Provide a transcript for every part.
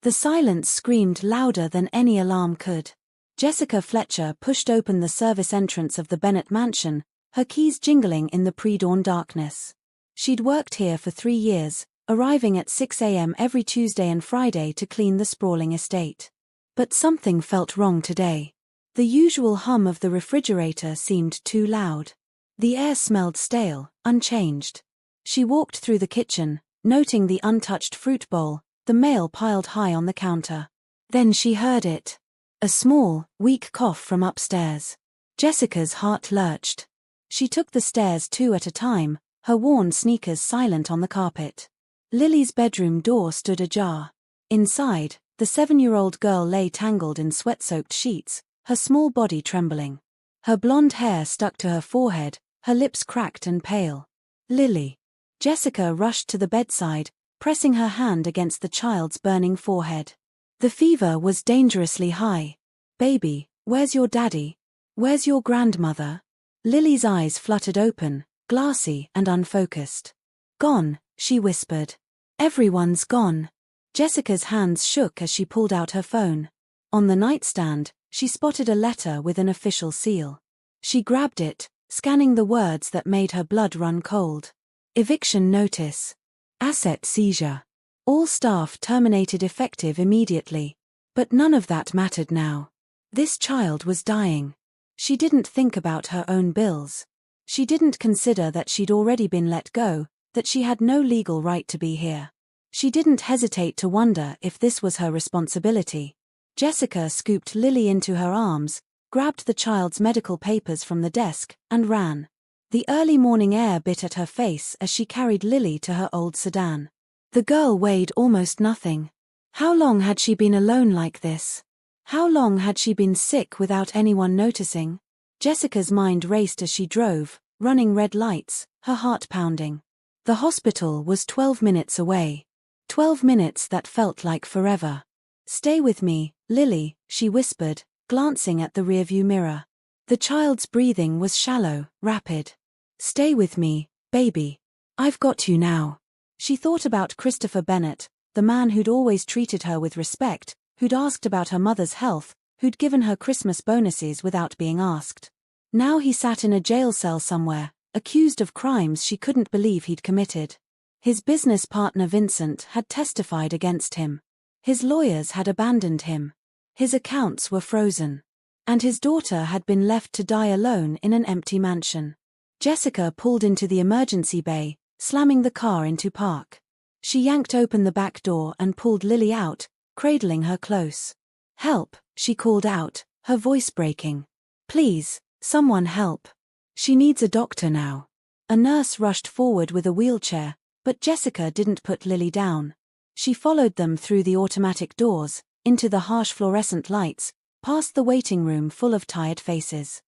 The silence screamed louder than any alarm could. Jessica Fletcher pushed open the service entrance of the Bennett mansion, her keys jingling in the pre-dawn darkness. She'd worked here for 3 years, arriving at 6 a.m. every Tuesday and Friday to clean the sprawling estate. But something felt wrong today. The usual hum of the refrigerator seemed too loud. The air smelled stale, unchanged. She walked through the kitchen, noting the untouched fruit bowl, the mail piled high on the counter. Then she heard it. A small, weak cough from upstairs. Jessica's heart lurched. She took the stairs 2 at a time, her worn sneakers silent on the carpet. Lily's bedroom door stood ajar. Inside, the 7-year-old girl lay tangled in sweat-soaked sheets, her small body trembling. Her blonde hair stuck to her forehead, her lips cracked and pale. Lily. Jessica rushed to the bedside, pressing her hand against the child's burning forehead. The fever was dangerously high. Baby, where's your daddy? Where's your grandmother? Lily's eyes fluttered open, glassy and unfocused. Gone, she whispered. Everyone's gone. Jessica's hands shook as she pulled out her phone. On the nightstand, she spotted a letter with an official seal. She grabbed it, scanning the words that made her blood run cold. Eviction notice. Asset seizure. All staff terminated effective immediately. But none of that mattered now. This child was dying. She didn't think about her own bills. She didn't consider that she'd already been let go, that she had no legal right to be here. She didn't hesitate to wonder if this was her responsibility. Jessica scooped Lily into her arms, grabbed the child's medical papers from the desk, and ran. The early morning air bit at her face as she carried Lily to her old sedan. The girl weighed almost nothing. How long had she been alone like this? How long had she been sick without anyone noticing? Jessica's mind raced as she drove, running red lights, her heart pounding. The hospital was 12 minutes away. 12 minutes that felt like forever. Stay with me, Lily, she whispered, glancing at the rearview mirror. The child's breathing was shallow, rapid. Stay with me, baby. I've got you now. She thought about Christopher Bennett, the man who'd always treated her with respect, who'd asked about her mother's health, who'd given her Christmas bonuses without being asked. Now he sat in a jail cell somewhere, accused of crimes she couldn't believe he'd committed. His business partner Vincent had testified against him. His lawyers had abandoned him. His accounts were frozen. And his daughter had been left to die alone in an empty mansion. Jessica pulled into the emergency bay, slamming the car into park. She yanked open the back door and pulled Lily out, cradling her close. Help, she called out, her voice breaking. Please, someone help. She needs a doctor now. A nurse rushed forward with a wheelchair, but Jessica didn't put Lily down. She followed them through the automatic doors, into the harsh fluorescent lights, past the waiting room full of tired faces.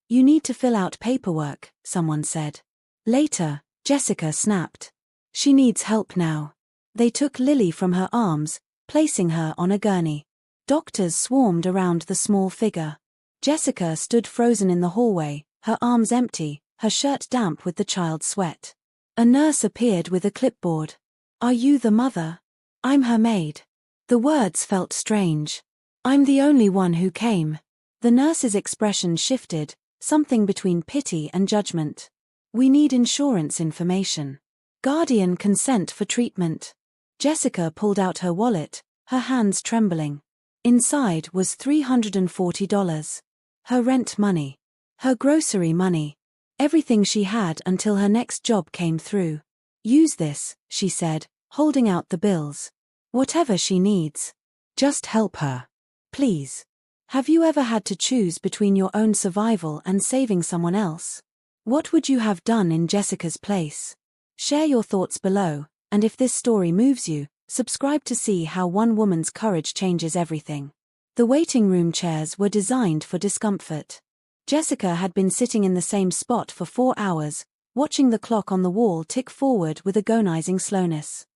You need to fill out paperwork, someone said. Later, Jessica snapped. She needs help now. They took Lily from her arms, placing her on a gurney. Doctors swarmed around the small figure. Jessica stood frozen in the hallway, her arms empty, her shirt damp with the child's sweat. A nurse appeared with a clipboard. Are you the mother? I'm her maid. The words felt strange. I'm the only one who came. The nurse's expression shifted, something between pity and judgment. We need insurance information. Guardian consent for treatment. Jessica pulled out her wallet, her hands trembling. Inside was $340. Her rent money. Her grocery money. Everything she had until her next job came through. Use this, she said, holding out the bills. Whatever she needs. Just help her. Please. Have you ever had to choose between your own survival and saving someone else? What would you have done in Jessica's place? Share your thoughts below, and if this story moves you, subscribe to see how one woman's courage changes everything. The waiting room chairs were designed for discomfort. Jessica had been sitting in the same spot for 4 hours, watching the clock on the wall tick forward with agonizing slowness.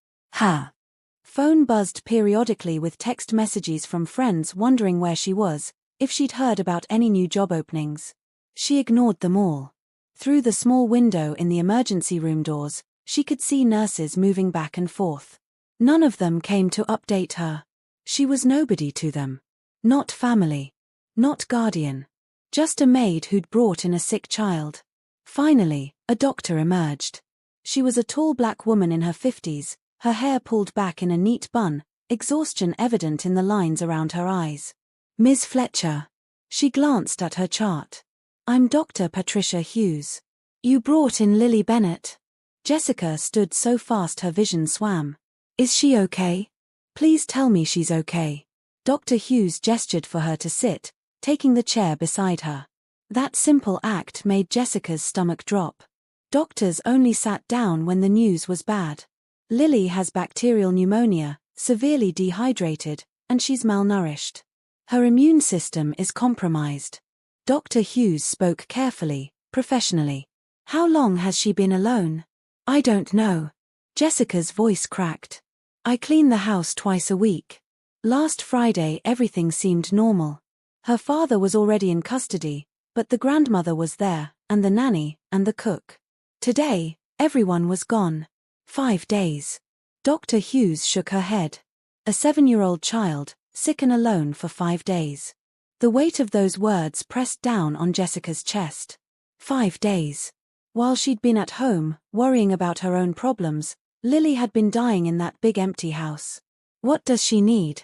Phone buzzed periodically with text messages from friends wondering where she was, if she'd heard about any new job openings. She ignored them all. Through the small window in the emergency room doors, she could see nurses moving back and forth. None of them came to update her. She was nobody to them. Not family. Not guardian. Just a maid who'd brought in a sick child. Finally, a doctor emerged. She was a tall black woman in her 50s, her hair pulled back in a neat bun, exhaustion evident in the lines around her eyes. Ms. Fletcher. She glanced at her chart. I'm Dr. Patricia Hughes. You brought in Lily Bennett. Jessica stood so fast her vision swam. Is she okay? Please tell me she's okay. Dr. Hughes gestured for her to sit, taking the chair beside her. That simple act made Jessica's stomach drop. Doctors only sat down when the news was bad. Lily has bacterial pneumonia, severely dehydrated, and she's malnourished. Her immune system is compromised. Dr. Hughes spoke carefully, professionally. How long has she been alone? I don't know. Jessica's voice cracked. I clean the house twice a week. Last Friday everything seemed normal. Her father was already in custody, but the grandmother was there, and the nanny, and the cook. Today, everyone was gone. 5 days. Dr. Hughes shook her head. A 7-year-old child, sick and alone for 5 days. The weight of those words pressed down on Jessica's chest. 5 days. While she'd been at home, worrying about her own problems, Lily had been dying in that big empty house. What does she need?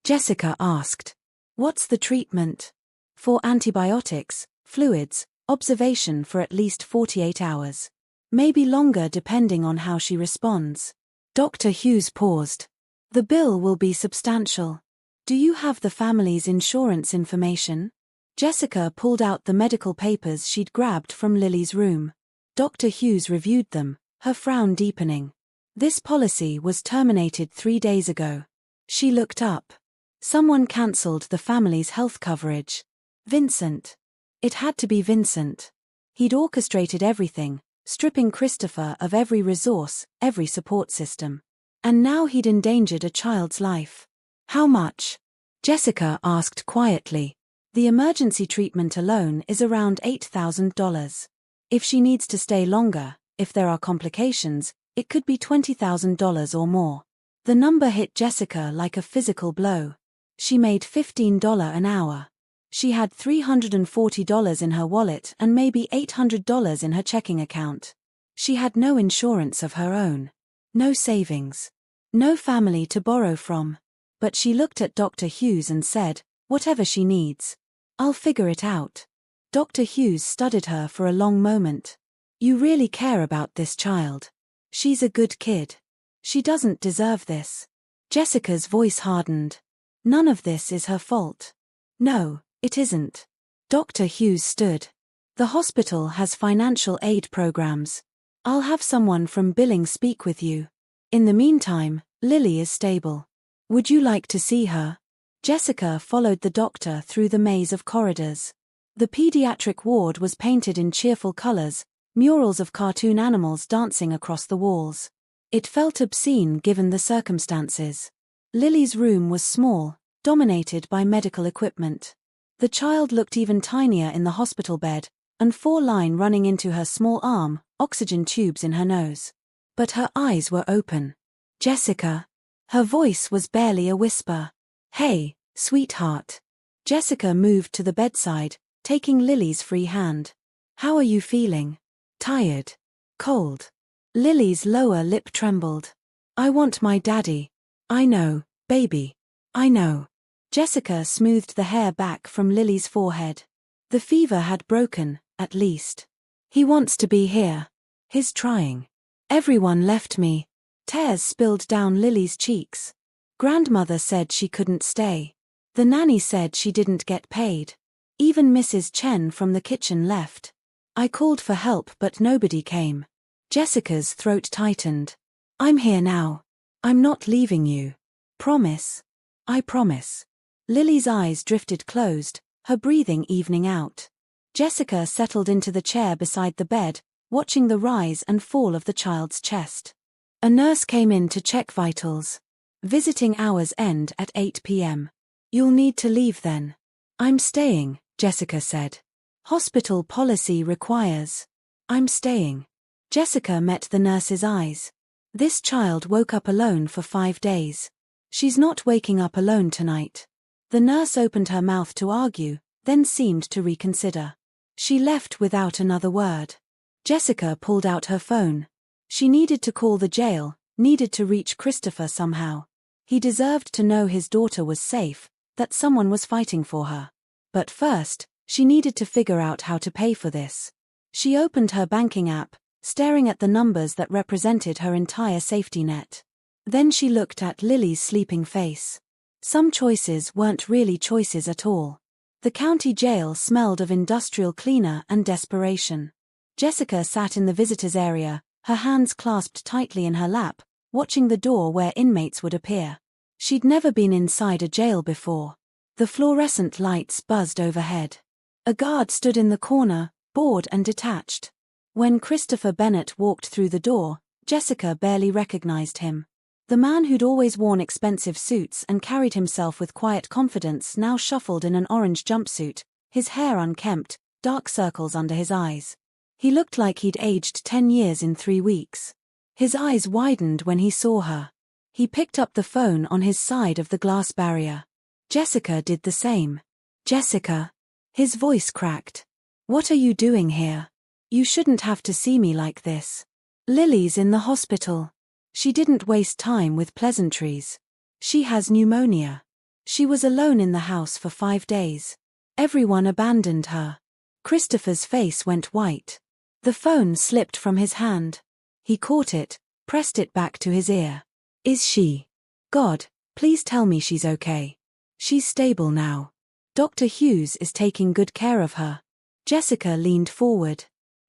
Jessica asked. What's the treatment? For antibiotics, fluids, observation for at least 48 hours. Maybe longer depending on how she responds. Dr. Hughes paused. The bill will be substantial. Do you have the family's insurance information? Jessica pulled out the medical papers she'd grabbed from Lily's room. Dr. Hughes reviewed them, her frown deepening. This policy was terminated 3 days ago. She looked up. Someone cancelled the family's health coverage. Vincent. It had to be Vincent. He'd orchestrated everything, stripping Christopher of every resource, every support system. And now he'd endangered a child's life. How much? Jessica asked quietly. The emergency treatment alone is around $8,000. If she needs to stay longer, if there are complications, it could be $20,000 or more. The number hit Jessica like a physical blow. She made $15 an hour. She had $340 in her wallet and maybe $800 in her checking account. She had no insurance of her own. No savings. No family to borrow from. But she looked at Dr. Hughes and said, whatever she needs. I'll figure it out. Dr. Hughes studied her for a long moment. You really care about this child. She's a good kid. She doesn't deserve this. Jessica's voice hardened. None of this is her fault. No, it isn't. Dr. Hughes stood. The hospital has financial aid programs. I'll have someone from billing speak with you. In the meantime, Lily is stable. Would you like to see her? Jessica followed the doctor through the maze of corridors. The pediatric ward was painted in cheerful colors, murals of cartoon animals dancing across the walls. It felt obscene given the circumstances. Lily's room was small, dominated by medical equipment. The child looked even tinier in the hospital bed, and 4-line running into her small arm, oxygen tubes in her nose. But her eyes were open. Jessica. Her voice was barely a whisper. Hey, sweetheart. Jessica moved to the bedside, taking Lily's free hand. How are you feeling? Tired? Cold? Lily's lower lip trembled. I want my daddy. I know, baby. I know. Jessica smoothed the hair back from Lily's forehead. The fever had broken, at least. He wants to be here. He's trying. Everyone left me. Tears spilled down Lily's cheeks. Grandmother said she couldn't stay. The nanny said she didn't get paid. Even Mrs. Chen from the kitchen left. I called for help but nobody came. Jessica's throat tightened. I'm here now. I'm not leaving you. Promise. I promise. Lily's eyes drifted closed, her breathing evening out. Jessica settled into the chair beside the bed, watching the rise and fall of the child's chest. A nurse came in to check vitals. Visiting hours end at 8 p.m. You'll need to leave then. I'm staying, Jessica said. Hospital policy requires. I'm staying. Jessica met the nurse's eyes. This child woke up alone for 5 days. She's not waking up alone tonight. The nurse opened her mouth to argue, then seemed to reconsider. She left without another word. Jessica pulled out her phone. She needed to call the jail, needed to reach Christopher somehow. He deserved to know his daughter was safe, that someone was fighting for her. But first, she needed to figure out how to pay for this. She opened her banking app, staring at the numbers that represented her entire safety net. Then she looked at Lily's sleeping face. Some choices weren't really choices at all. The county jail smelled of industrial cleaner and desperation. Jessica sat in the visitors' area, her hands clasped tightly in her lap, watching the door where inmates would appear. She'd never been inside a jail before. The fluorescent lights buzzed overhead. A guard stood in the corner, bored and detached. When Christopher Bennett walked through the door, Jessica barely recognized him. The man who'd always worn expensive suits and carried himself with quiet confidence now shuffled in an orange jumpsuit, his hair unkempt, dark circles under his eyes. He looked like he'd aged 10 years in 3 weeks. His eyes widened when he saw her. He picked up the phone on his side of the glass barrier. Jessica did the same. "Jessica." His voice cracked. "What are you doing here? You shouldn't have to see me like this. Lily's in the hospital." She didn't waste time with pleasantries. "She has pneumonia." She was alone in the house for 5 days. Everyone abandoned her. Christopher's face went white. The phone slipped from his hand. He caught it, pressed it back to his ear. "Is she? God, please tell me she's okay." "She's stable now. Dr. Hughes is taking good care of her." Jessica leaned forward.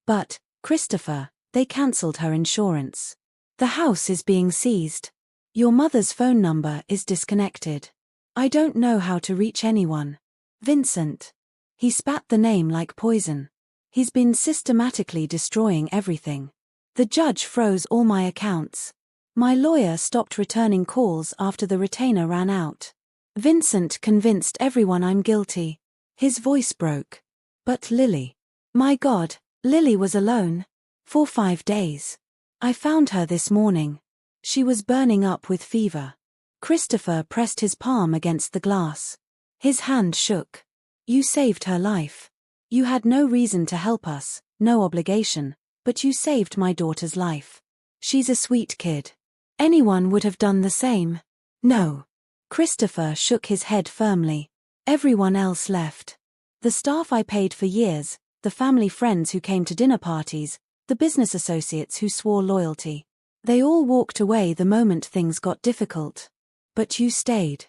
"But, Christopher, they cancelled her insurance. The house is being seized. Your mother's phone number is disconnected. I don't know how to reach anyone." "Vincent." He spat the name like poison. "He's been systematically destroying everything. The judge froze all my accounts. My lawyer stopped returning calls after the retainer ran out. Vincent convinced everyone I'm guilty." His voice broke. "But Lily. My God, Lily was alone. For 5 days. I found her this morning. She was burning up with fever." Christopher pressed his palm against the glass. His hand shook. "You saved her life. You had no reason to help us, no obligation, but you saved my daughter's life. She's a sweet kid. Anyone would have done the same." "No." Christopher shook his head firmly. "Everyone else left. The staff I paid for years, the family friends who came to dinner parties, the business associates who swore loyalty. They all walked away the moment things got difficult. But you stayed."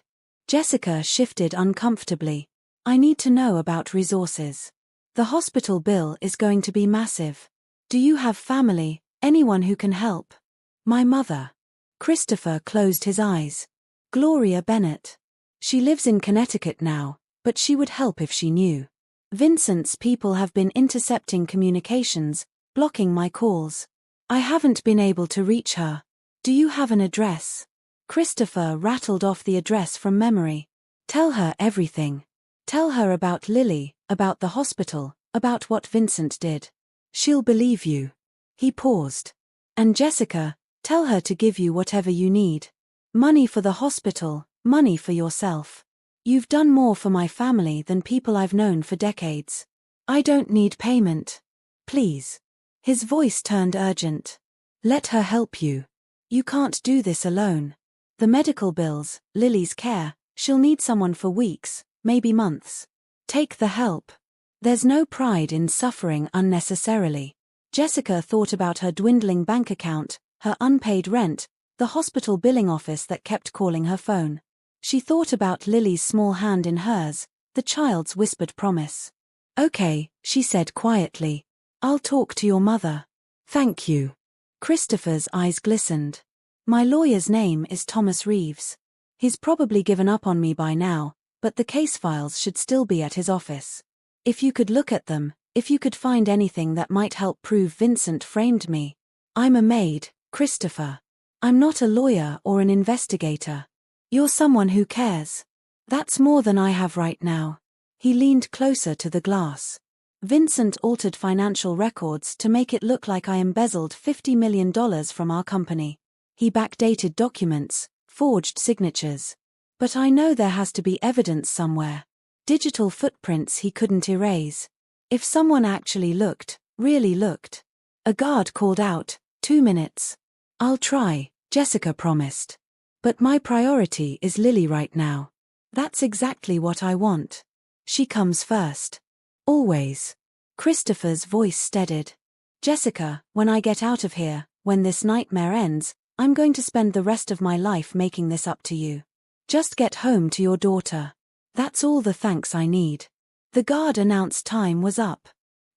Jessica shifted uncomfortably. "I need to know about resources. The hospital bill is going to be massive. Do you have family, anyone who can help?" "My mother." Christopher closed his eyes. "Gloria Bennett. She lives in Connecticut now, but she would help if she knew. Vincent's people have been intercepting communications, blocking my calls. I haven't been able to reach her. Do you have an address?" Christopher rattled off the address from memory. "Tell her everything. Tell her about Lily, about the hospital, about what Vincent did. She'll believe you." He paused. "And Jessica, tell her to give you whatever you need. Money for the hospital, money for yourself. You've done more for my family than people I've known for decades. I don't need payment. Please." His voice turned urgent. "Let her help you. You can't do this alone. The medical bills, Lily's care, she'll need someone for weeks, maybe months. Take the help. There's no pride in suffering unnecessarily." Jessica thought about her dwindling bank account, her unpaid rent, the hospital billing office that kept calling her phone. She thought about Lily's small hand in hers, the child's whispered promise. "Okay," she said quietly. "I'll talk to your mother." "Thank you." Christopher's eyes glistened. "My lawyer's name is Thomas Reeves. He's probably given up on me by now, but the case files should still be at his office. If you could look at them, if you could find anything that might help prove Vincent framed me. I'm a maid, Christopher. I'm not a lawyer or an investigator. You're someone who cares. That's more than I have right now." He leaned closer to the glass. "Vincent altered financial records to make it look like I embezzled $50 million from our company. He backdated documents, forged signatures. But I know there has to be evidence somewhere. Digital footprints he couldn't erase. If someone actually looked, really looked. A guard called out, 2 minutes. I'll try, Jessica promised. But my priority is Lily right now. That's exactly what I want. She comes first. Always. Christopher's voice steadied. Jessica, when I get out of here, when this nightmare ends, I'm going to spend the rest of my life making this up to you. Just get home to your daughter. That's all the thanks I need. The guard announced time was up.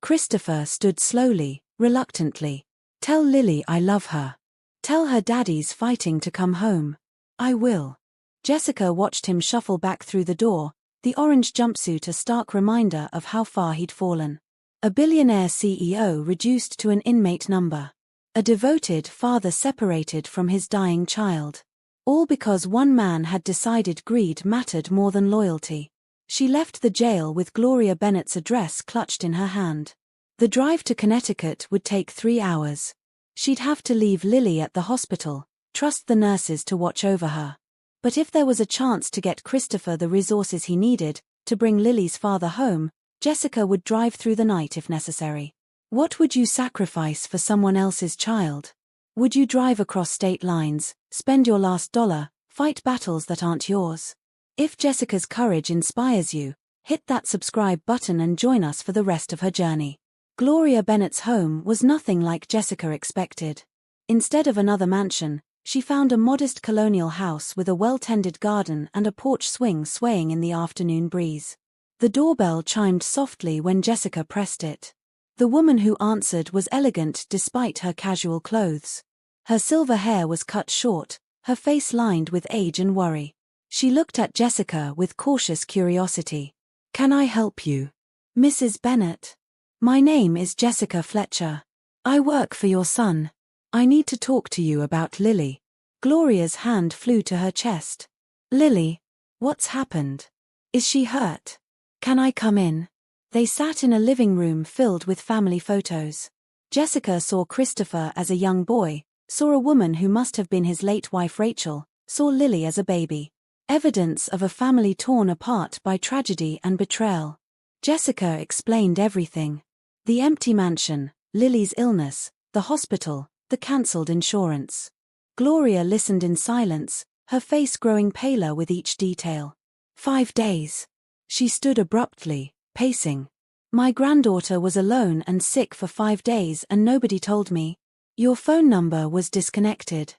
Christopher stood slowly, reluctantly. Tell Lily I love her. Tell her daddy's fighting to come home. I will. Jessica watched him shuffle back through the door, the orange jumpsuit a stark reminder of how far he'd fallen. A billionaire CEO reduced to an inmate number. A devoted father separated from his dying child. All because one man had decided greed mattered more than loyalty. She left the jail with Gloria Bennett's address clutched in her hand. The drive to Connecticut would take 3 hours. She'd have to leave Lily at the hospital, trust the nurses to watch over her. But if there was a chance to get Christopher the resources he needed to bring Lily's father home, Jessica would drive through the night if necessary. What would you sacrifice for someone else's child? Would you drive across state lines, spend your last dollar, fight battles that aren't yours? If Jessica's courage inspires you, hit that subscribe button and join us for the rest of her journey. Gloria Bennett's home was nothing like Jessica expected. Instead of another mansion, she found a modest colonial house with a well-tended garden and a porch swing swaying in the afternoon breeze. The doorbell chimed softly when Jessica pressed it. The woman who answered was elegant despite her casual clothes. Her silver hair was cut short, her face lined with age and worry. She looked at Jessica with cautious curiosity. Can I help you? Mrs. Bennett. My name is Jessica Fletcher. I work for your son. I need to talk to you about Lily. Gloria's hand flew to her chest. Lily? What's happened? Is she hurt? Can I come in? They sat in a living room filled with family photos. Jessica saw Christopher as a young boy, saw a woman who must have been his late wife Rachel, saw Lily as a baby. Evidence of a family torn apart by tragedy and betrayal. Jessica explained everything. The empty mansion, Lily's illness, the hospital, the cancelled insurance. Gloria listened in silence, her face growing paler with each detail. 5 days. She stood abruptly, pacing. My granddaughter was alone and sick for 5 days and nobody told me. Your phone number was disconnected.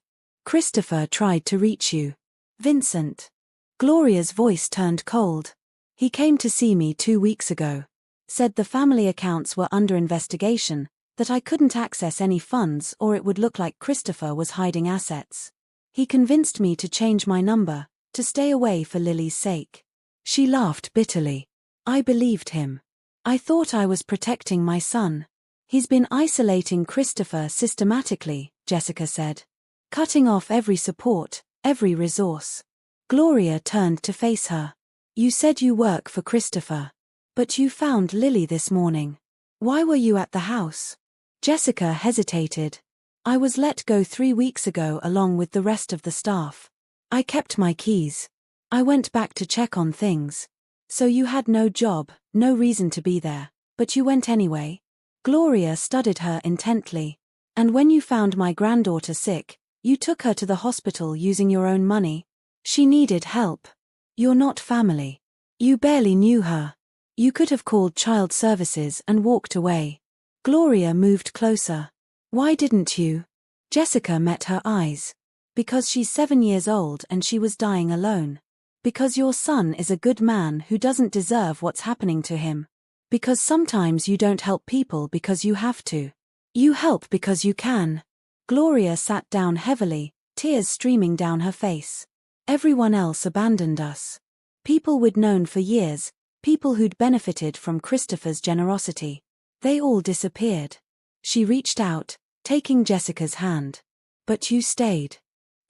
Christopher tried to reach you. Vincent. Gloria's voice turned cold. He came to see me 2 weeks ago. Said the family accounts were under investigation, that I couldn't access any funds or it would look like Christopher was hiding assets. He convinced me to change my number, to stay away for Lily's sake. She laughed bitterly. I believed him. I thought I was protecting my son. He's been isolating Christopher systematically, Jessica said. Cutting off every support, every resource. Gloria turned to face her. You said you work for Christopher. But you found Lily this morning. Why were you at the house? Jessica hesitated. I was let go 3 weeks ago along with the rest of the staff. I kept my keys. I went back to check on things. So you had no job, no reason to be there, but you went anyway? Gloria studied her intently. And when you found my granddaughter sick, you took her to the hospital using your own money? She needed help. You're not family. You barely knew her. You could have called child services and walked away. Gloria moved closer. Why didn't you? Jessica met her eyes. Because she's 7 years old and she was dying alone. Because your son is a good man who doesn't deserve what's happening to him. Because sometimes you don't help people because you have to. You help because you can. Gloria sat down heavily, tears streaming down her face. Everyone else abandoned us. People we'd known for years, people who'd benefited from Christopher's generosity. They all disappeared. She reached out, taking Jessica's hand. But you stayed.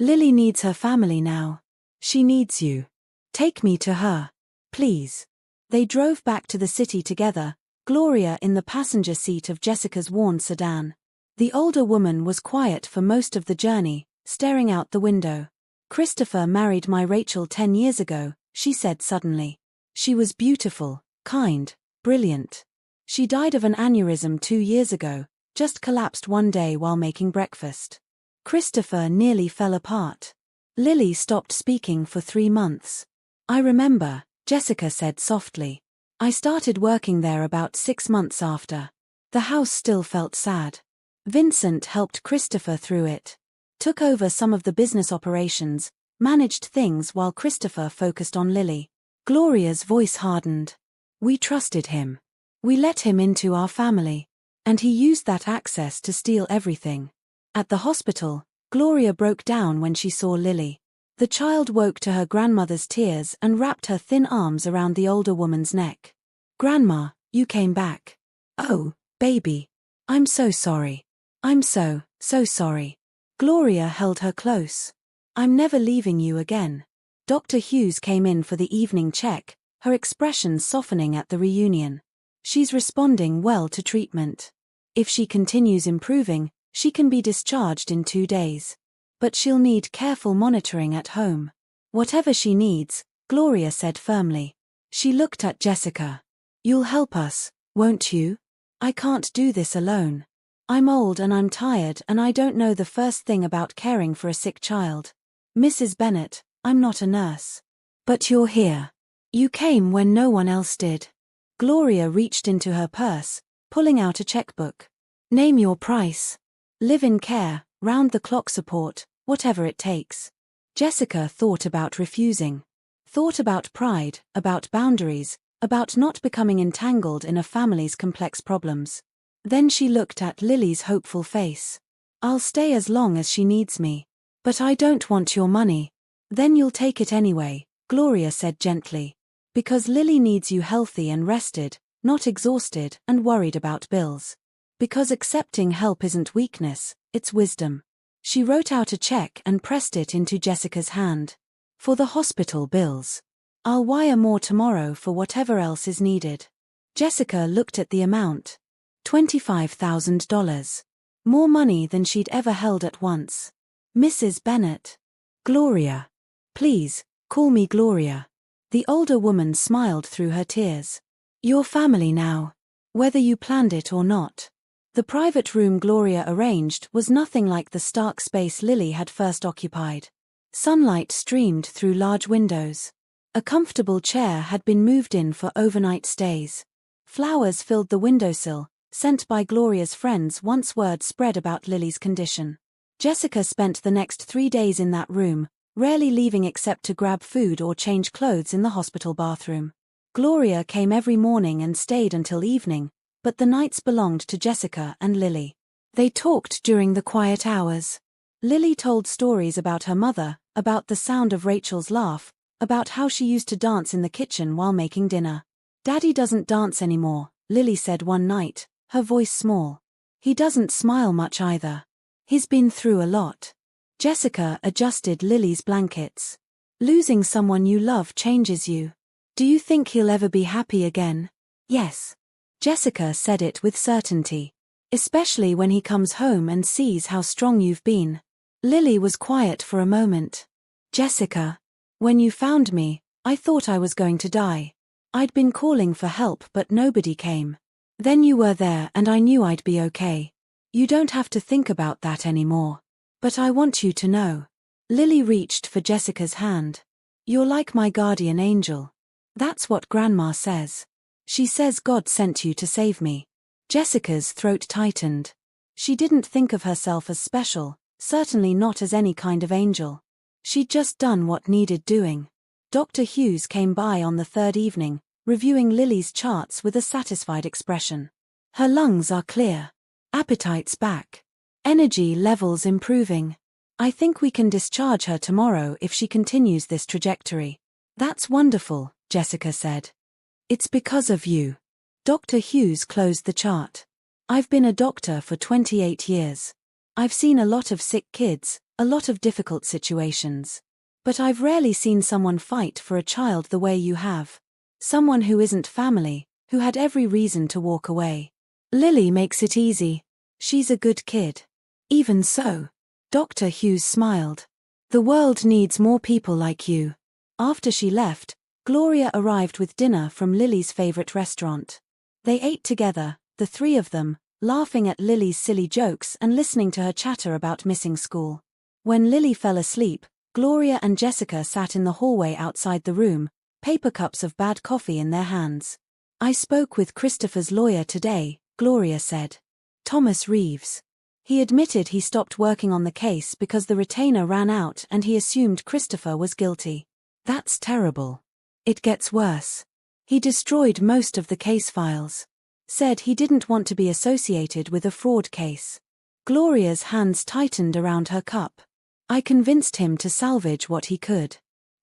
Lily needs her family now. She needs you. Take me to her. Please. They drove back to the city together, Gloria in the passenger seat of Jessica's worn sedan. The older woman was quiet for most of the journey, staring out the window. Christopher married my Rachel 10 years ago, she said suddenly. She was beautiful, kind, brilliant. She died of an aneurysm 2 years ago, just collapsed one day while making breakfast. Christopher nearly fell apart. Lily stopped speaking for 3 months. I remember, Jessica said softly. I started working there about 6 months after. The house still felt sad. Vincent helped Christopher through it. Took over some of the business operations, managed things while Christopher focused on Lily. Gloria's voice hardened. We trusted him. We let him into our family. And he used that access to steal everything. At the hospital, Gloria broke down when she saw Lily. The child woke to her grandmother's tears and wrapped her thin arms around the older woman's neck. Grandma, you came back. Oh, baby. I'm so sorry. I'm so sorry. Gloria held her close. I'm never leaving you again. Dr. Hughes came in for the evening check, her expression softening at the reunion. She's responding well to treatment. If she continues improving, she can be discharged in 2 days. But she'll need careful monitoring at home. Whatever she needs, Gloria said firmly. She looked at Jessica. You'll help us, won't you? I can't do this alone. I'm old and I'm tired and I don't know the first thing about caring for a sick child. Mrs. Bennet, I'm not a nurse. But you're here. You came when no one else did. Gloria reached into her purse, pulling out a checkbook. Name your price. Live-in care, round-the-clock support, whatever it takes. Jessica thought about refusing. Thought about pride, about boundaries, about not becoming entangled in a family's complex problems. Then she looked at Lily's hopeful face. I'll stay as long as she needs me. But I don't want your money. Then you'll take it anyway, Gloria said gently. Because Lily needs you healthy and rested, not exhausted and worried about bills. Because accepting help isn't weakness, it's wisdom. She wrote out a check and pressed it into Jessica's hand. For the hospital bills. I'll wire more tomorrow for whatever else is needed. Jessica looked at the amount. $25,000. More money than she'd ever held at once. Mrs. Bennet. Gloria. Please, call me Gloria. The older woman smiled through her tears. Your family now. Whether you planned it or not. The private room Gloria arranged was nothing like the stark space Lily had first occupied. Sunlight streamed through large windows. A comfortable chair had been moved in for overnight stays. Flowers filled the windowsill, sent by Gloria's friends once word spread about Lily's condition. Jessica spent the next 3 days in that room, rarely leaving except to grab food or change clothes in the hospital bathroom. Gloria came every morning and stayed until evening, but the nights belonged to Jessica and Lily. They talked during the quiet hours. Lily told stories about her mother, about the sound of Rachel's laugh, about how she used to dance in the kitchen while making dinner. Daddy doesn't dance anymore, Lily said one night, her voice small. He doesn't smile much either. He's been through a lot. Jessica adjusted Lily's blankets. Losing someone you love changes you. Do you think he'll ever be happy again? Yes. Jessica said it with certainty. Especially when he comes home and sees how strong you've been. Lily was quiet for a moment. Jessica. When you found me, I thought I was going to die. I'd been calling for help but nobody came. Then you were there and I knew I'd be okay. You don't have to think about that anymore. But I want you to know. Lily reached for Jessica's hand. You're like my guardian angel. That's what Grandma says. She says God sent you to save me. Jessica's throat tightened. She didn't think of herself as special, certainly not as any kind of angel. She'd just done what needed doing. Dr. Hughes came by on the 3rd evening, reviewing Lily's charts with a satisfied expression. Her lungs are clear. Appetite's back. Energy levels improving. I think we can discharge her tomorrow if she continues this trajectory. That's wonderful, Jessica said. It's because of you. Dr. Hughes closed the chart. I've been a doctor for 28 years. I've seen a lot of sick kids, a lot of difficult situations. But I've rarely seen someone fight for a child the way you have. Someone who isn't family, who had every reason to walk away. Lily makes it easy. She's a good kid. Even so. Dr. Hughes smiled. The world needs more people like you. After she left, Gloria arrived with dinner from Lily's favorite restaurant. They ate together, the three of them, laughing at Lily's silly jokes and listening to her chatter about missing school. When Lily fell asleep, Gloria and Jessica sat in the hallway outside the room, paper cups of bad coffee in their hands. I spoke with Christopher's lawyer today, Gloria said. Thomas Reeves. He admitted he stopped working on the case because the retainer ran out and he assumed Christopher was guilty. That's terrible. It gets worse. He destroyed most of the case files. Said he didn't want to be associated with a fraud case. Gloria's hands tightened around her cup. I convinced him to salvage what he could.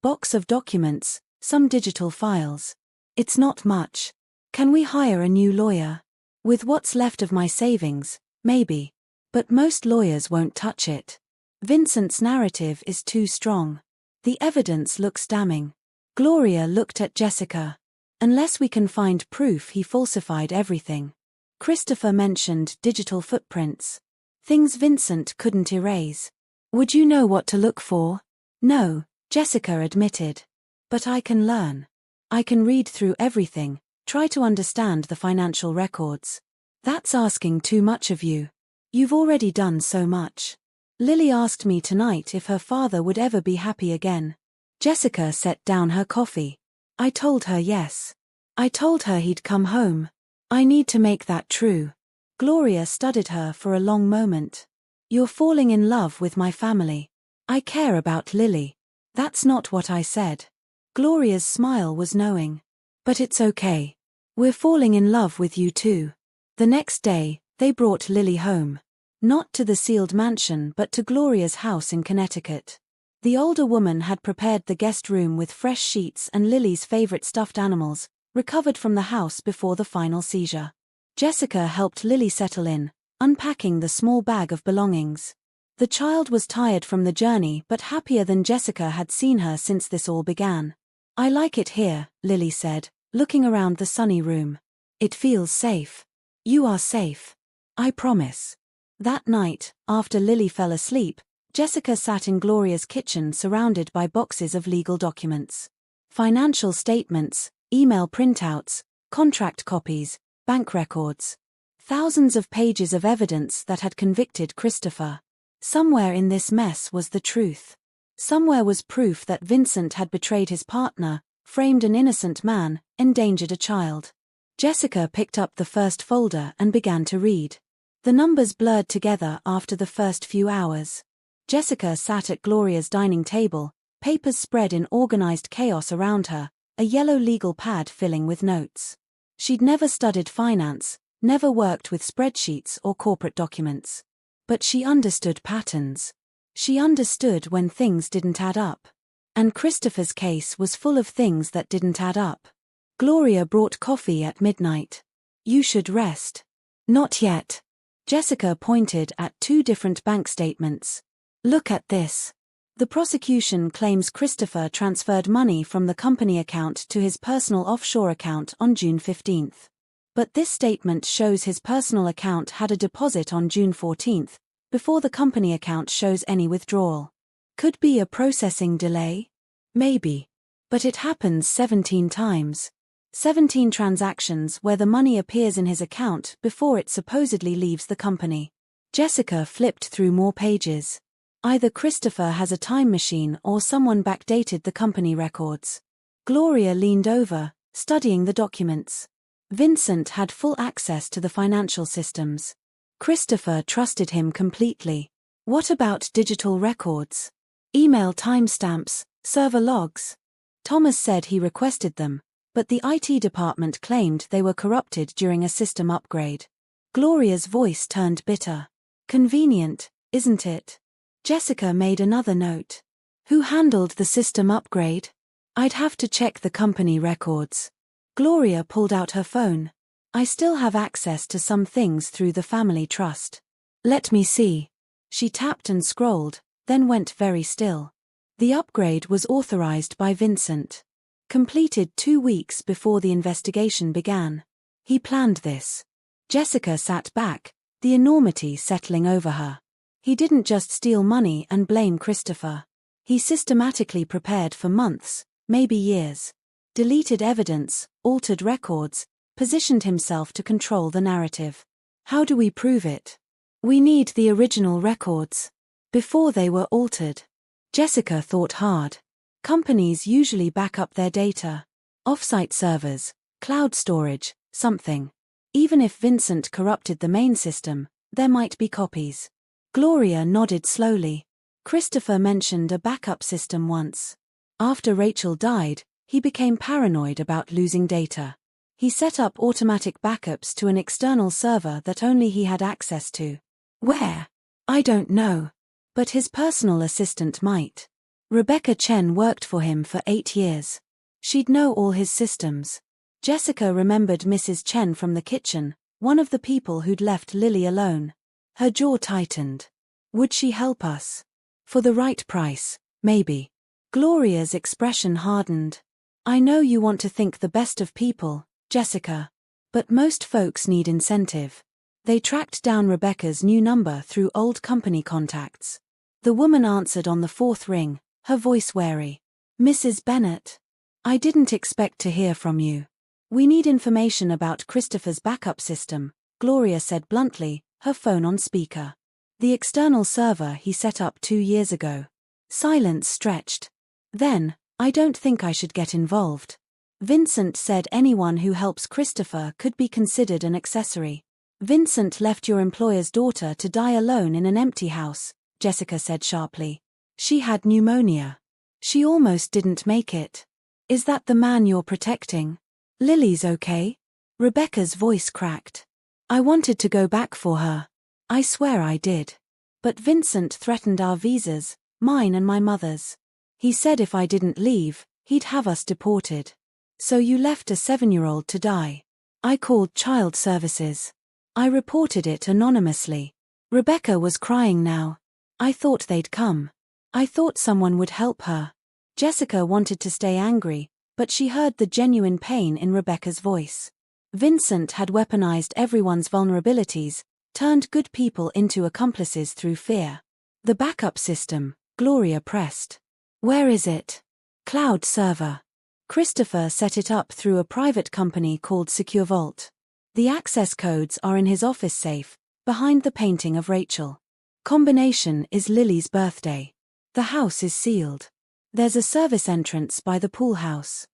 Box of documents, some digital files. It's not much. Can we hire a new lawyer? With what's left of my savings, maybe. But most lawyers won't touch it. Vincent's narrative is too strong. The evidence looks damning. Gloria looked at Jessica. Unless we can find proof he falsified everything. Christopher mentioned digital footprints. Things Vincent couldn't erase. Would you know what to look for? No, Jessica admitted. But I can learn. I can read through everything, try to understand the financial records. That's asking too much of you. You've already done so much. Lily asked me tonight if her father would ever be happy again. Jessica set down her coffee. I told her yes. I told her he'd come home. I need to make that true. Gloria studied her for a long moment. You're falling in love with my family. I care about Lily. That's not what I said. Gloria's smile was knowing. But it's okay. We're falling in love with you too. The next day, they brought Lily home. Not to the sealed mansion but to Gloria's house in Connecticut. The older woman had prepared the guest room with fresh sheets and Lily's favorite stuffed animals, recovered from the house before the final seizure. Jessica helped Lily settle in, unpacking the small bag of belongings. The child was tired from the journey but happier than Jessica had seen her since this all began. I like it here, Lily said, looking around the sunny room. It feels safe. You are safe. I promise. That night, after Lily fell asleep, Jessica sat in Gloria's kitchen surrounded by boxes of legal documents. Financial statements, email printouts, contract copies, bank records. Thousands of pages of evidence that had convicted Christopher. Somewhere in this mess was the truth. Somewhere was proof that Vincent had betrayed his partner, framed an innocent man, endangered a child. Jessica picked up the first folder and began to read. The numbers blurred together after the first few hours. Jessica sat at Gloria's dining table, papers spread in organized chaos around her, a yellow legal pad filling with notes. She'd never studied finance, never worked with spreadsheets or corporate documents. But she understood patterns. She understood when things didn't add up. And Christopher's case was full of things that didn't add up. Gloria brought coffee at midnight. You should rest. Not yet. Jessica pointed at 2 different bank statements. Look at this. The prosecution claims Christopher transferred money from the company account to his personal offshore account on June 15. But this statement shows his personal account had a deposit on June 14, before the company account shows any withdrawal. Could be a processing delay? Maybe. But it happens 17 times. 17 transactions where the money appears in his account before it supposedly leaves the company. Jessica flipped through more pages. Either Christopher has a time machine or someone backdated the company records. Gloria leaned over, studying the documents. Vincent had full access to the financial systems. Christopher trusted him completely. What about digital records? Email timestamps, server logs? Thomas said he requested them, but the IT department claimed they were corrupted during a system upgrade. Gloria's voice turned bitter. Convenient, isn't it? Jessica made another note. Who handled the system upgrade? I'd have to check the company records. Gloria pulled out her phone. I still have access to some things through the family trust. Let me see. She tapped and scrolled, then went very still. The upgrade was authorized by Vincent. Completed 2 weeks before the investigation began. He planned this. Jessica sat back, the enormity settling over her. He didn't just steal money and blame Christopher. He systematically prepared for months, maybe years. Deleted evidence, altered records, positioned himself to control the narrative. How do we prove it? We need the original records. Before they were altered. Jessica thought hard. Companies usually back up their data. Off-site servers, cloud storage, something. Even if Vincent corrupted the main system, there might be copies. Gloria nodded slowly. Christopher mentioned a backup system once. After Rachel died, he became paranoid about losing data. He set up automatic backups to an external server that only he had access to. Where? I don't know. But his personal assistant might. Rebecca Chen worked for him for 8 years. She'd know all his systems. Jessica remembered Mrs. Chen from the kitchen, one of the people who'd left Lily alone. Her jaw tightened. Would she help us? For the right price, maybe. Gloria's expression hardened. I know you want to think the best of people, Jessica. But most folks need incentive. They tracked down Rebecca's new number through old company contacts. The woman answered on the 4th ring, her voice wary. Mrs. Bennet. I didn't expect to hear from you. We need information about Christopher's backup system, Gloria said bluntly, her phone on speaker. The external server he set up 2 years ago. Silence stretched. Then, I don't think I should get involved. Vincent said anyone who helps Christopher could be considered an accessory. Vincent left your employer's daughter to die alone in an empty house, Jessica said sharply. She had pneumonia. She almost didn't make it. Is that the man you're protecting? Lily's okay? Rebecca's voice cracked. I wanted to go back for her. I swear I did. But Vincent threatened our visas, mine and my mother's. He said if I didn't leave, he'd have us deported. So you left a 7-year-old to die. I called child services. I reported it anonymously. Rebecca was crying now. I thought they'd come. I thought someone would help her. Jessica wanted to stay angry, but she heard the genuine pain in Rebecca's voice. Vincent had weaponized everyone's vulnerabilities, turned good people into accomplices through fear. The backup system, Gloria pressed. Where is it? Cloud server. Christopher set it up through a private company called Secure Vault. The access codes are in his office safe, behind the painting of Rachel. Combination is Lily's birthday. The house is sealed. There's a service entrance by the pool house.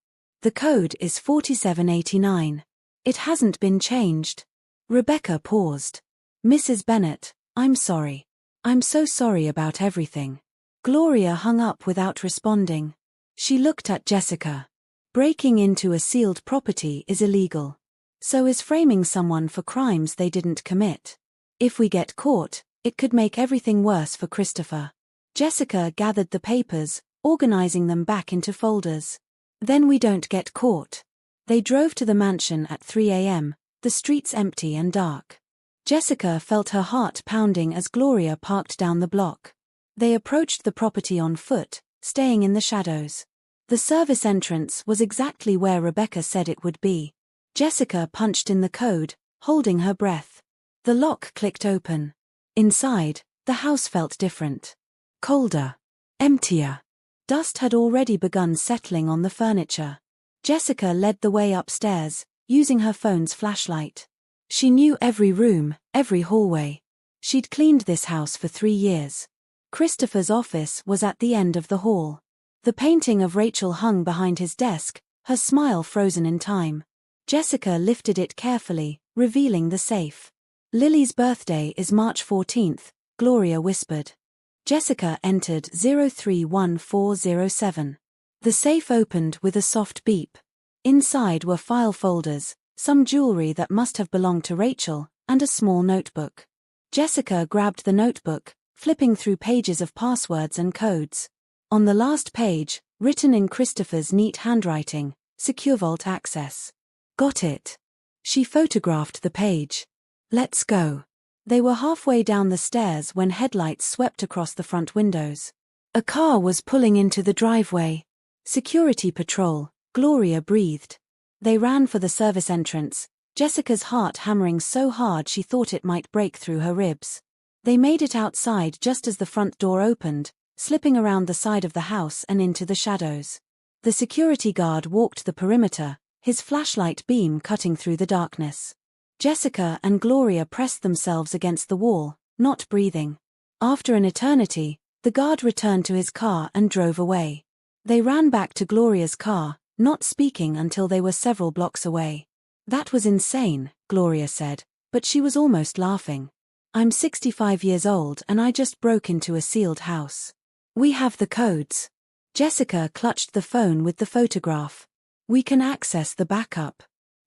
The code is 4789. It hasn't been changed. Rebecca paused. Mrs. Bennet, I'm sorry. I'm so sorry about everything. Gloria hung up without responding. She looked at Jessica. Breaking into a sealed property is illegal. So is framing someone for crimes they didn't commit. If we get caught, it could make everything worse for Christopher. Jessica gathered the papers, organizing them back into folders. Then we don't get caught. They drove to the mansion at 3 a.m., the streets empty and dark. Jessica felt her heart pounding as Gloria parked down the block. They approached the property on foot, staying in the shadows. The service entrance was exactly where Rebecca said it would be. Jessica punched in the code, holding her breath. The lock clicked open. Inside, the house felt different. Colder. Emptier. Dust had already begun settling on the furniture. Jessica led the way upstairs, using her phone's flashlight. She knew every room, every hallway. She'd cleaned this house for 3 years. Christopher's office was at the end of the hall. The painting of Rachel hung behind his desk, her smile frozen in time. Jessica lifted it carefully, revealing the safe. Lily's birthday is March 14th, Gloria whispered. Jessica entered 031407. The safe opened with a soft beep. Inside were file folders, some jewelry that must have belonged to Rachel, and a small notebook. Jessica grabbed the notebook, flipping through pages of passwords and codes. On the last page, written in Christopher's neat handwriting, Secure Vault access. Got it. She photographed the page. Let's go. They were halfway down the stairs when headlights swept across the front windows. A car was pulling into the driveway. Security patrol, Gloria breathed. They ran for the service entrance, Jessica's heart hammering so hard she thought it might break through her ribs. They made it outside just as the front door opened, slipping around the side of the house and into the shadows. The security guard walked the perimeter, his flashlight beam cutting through the darkness. Jessica and Gloria pressed themselves against the wall, not breathing. After an eternity, the guard returned to his car and drove away. They ran back to Gloria's car, not speaking until they were several blocks away. "That was insane," Gloria said, but she was almost laughing. "I'm 65 years old and I just broke into a sealed house. We have the codes." Jessica clutched the phone with the photograph. "We can access the backup.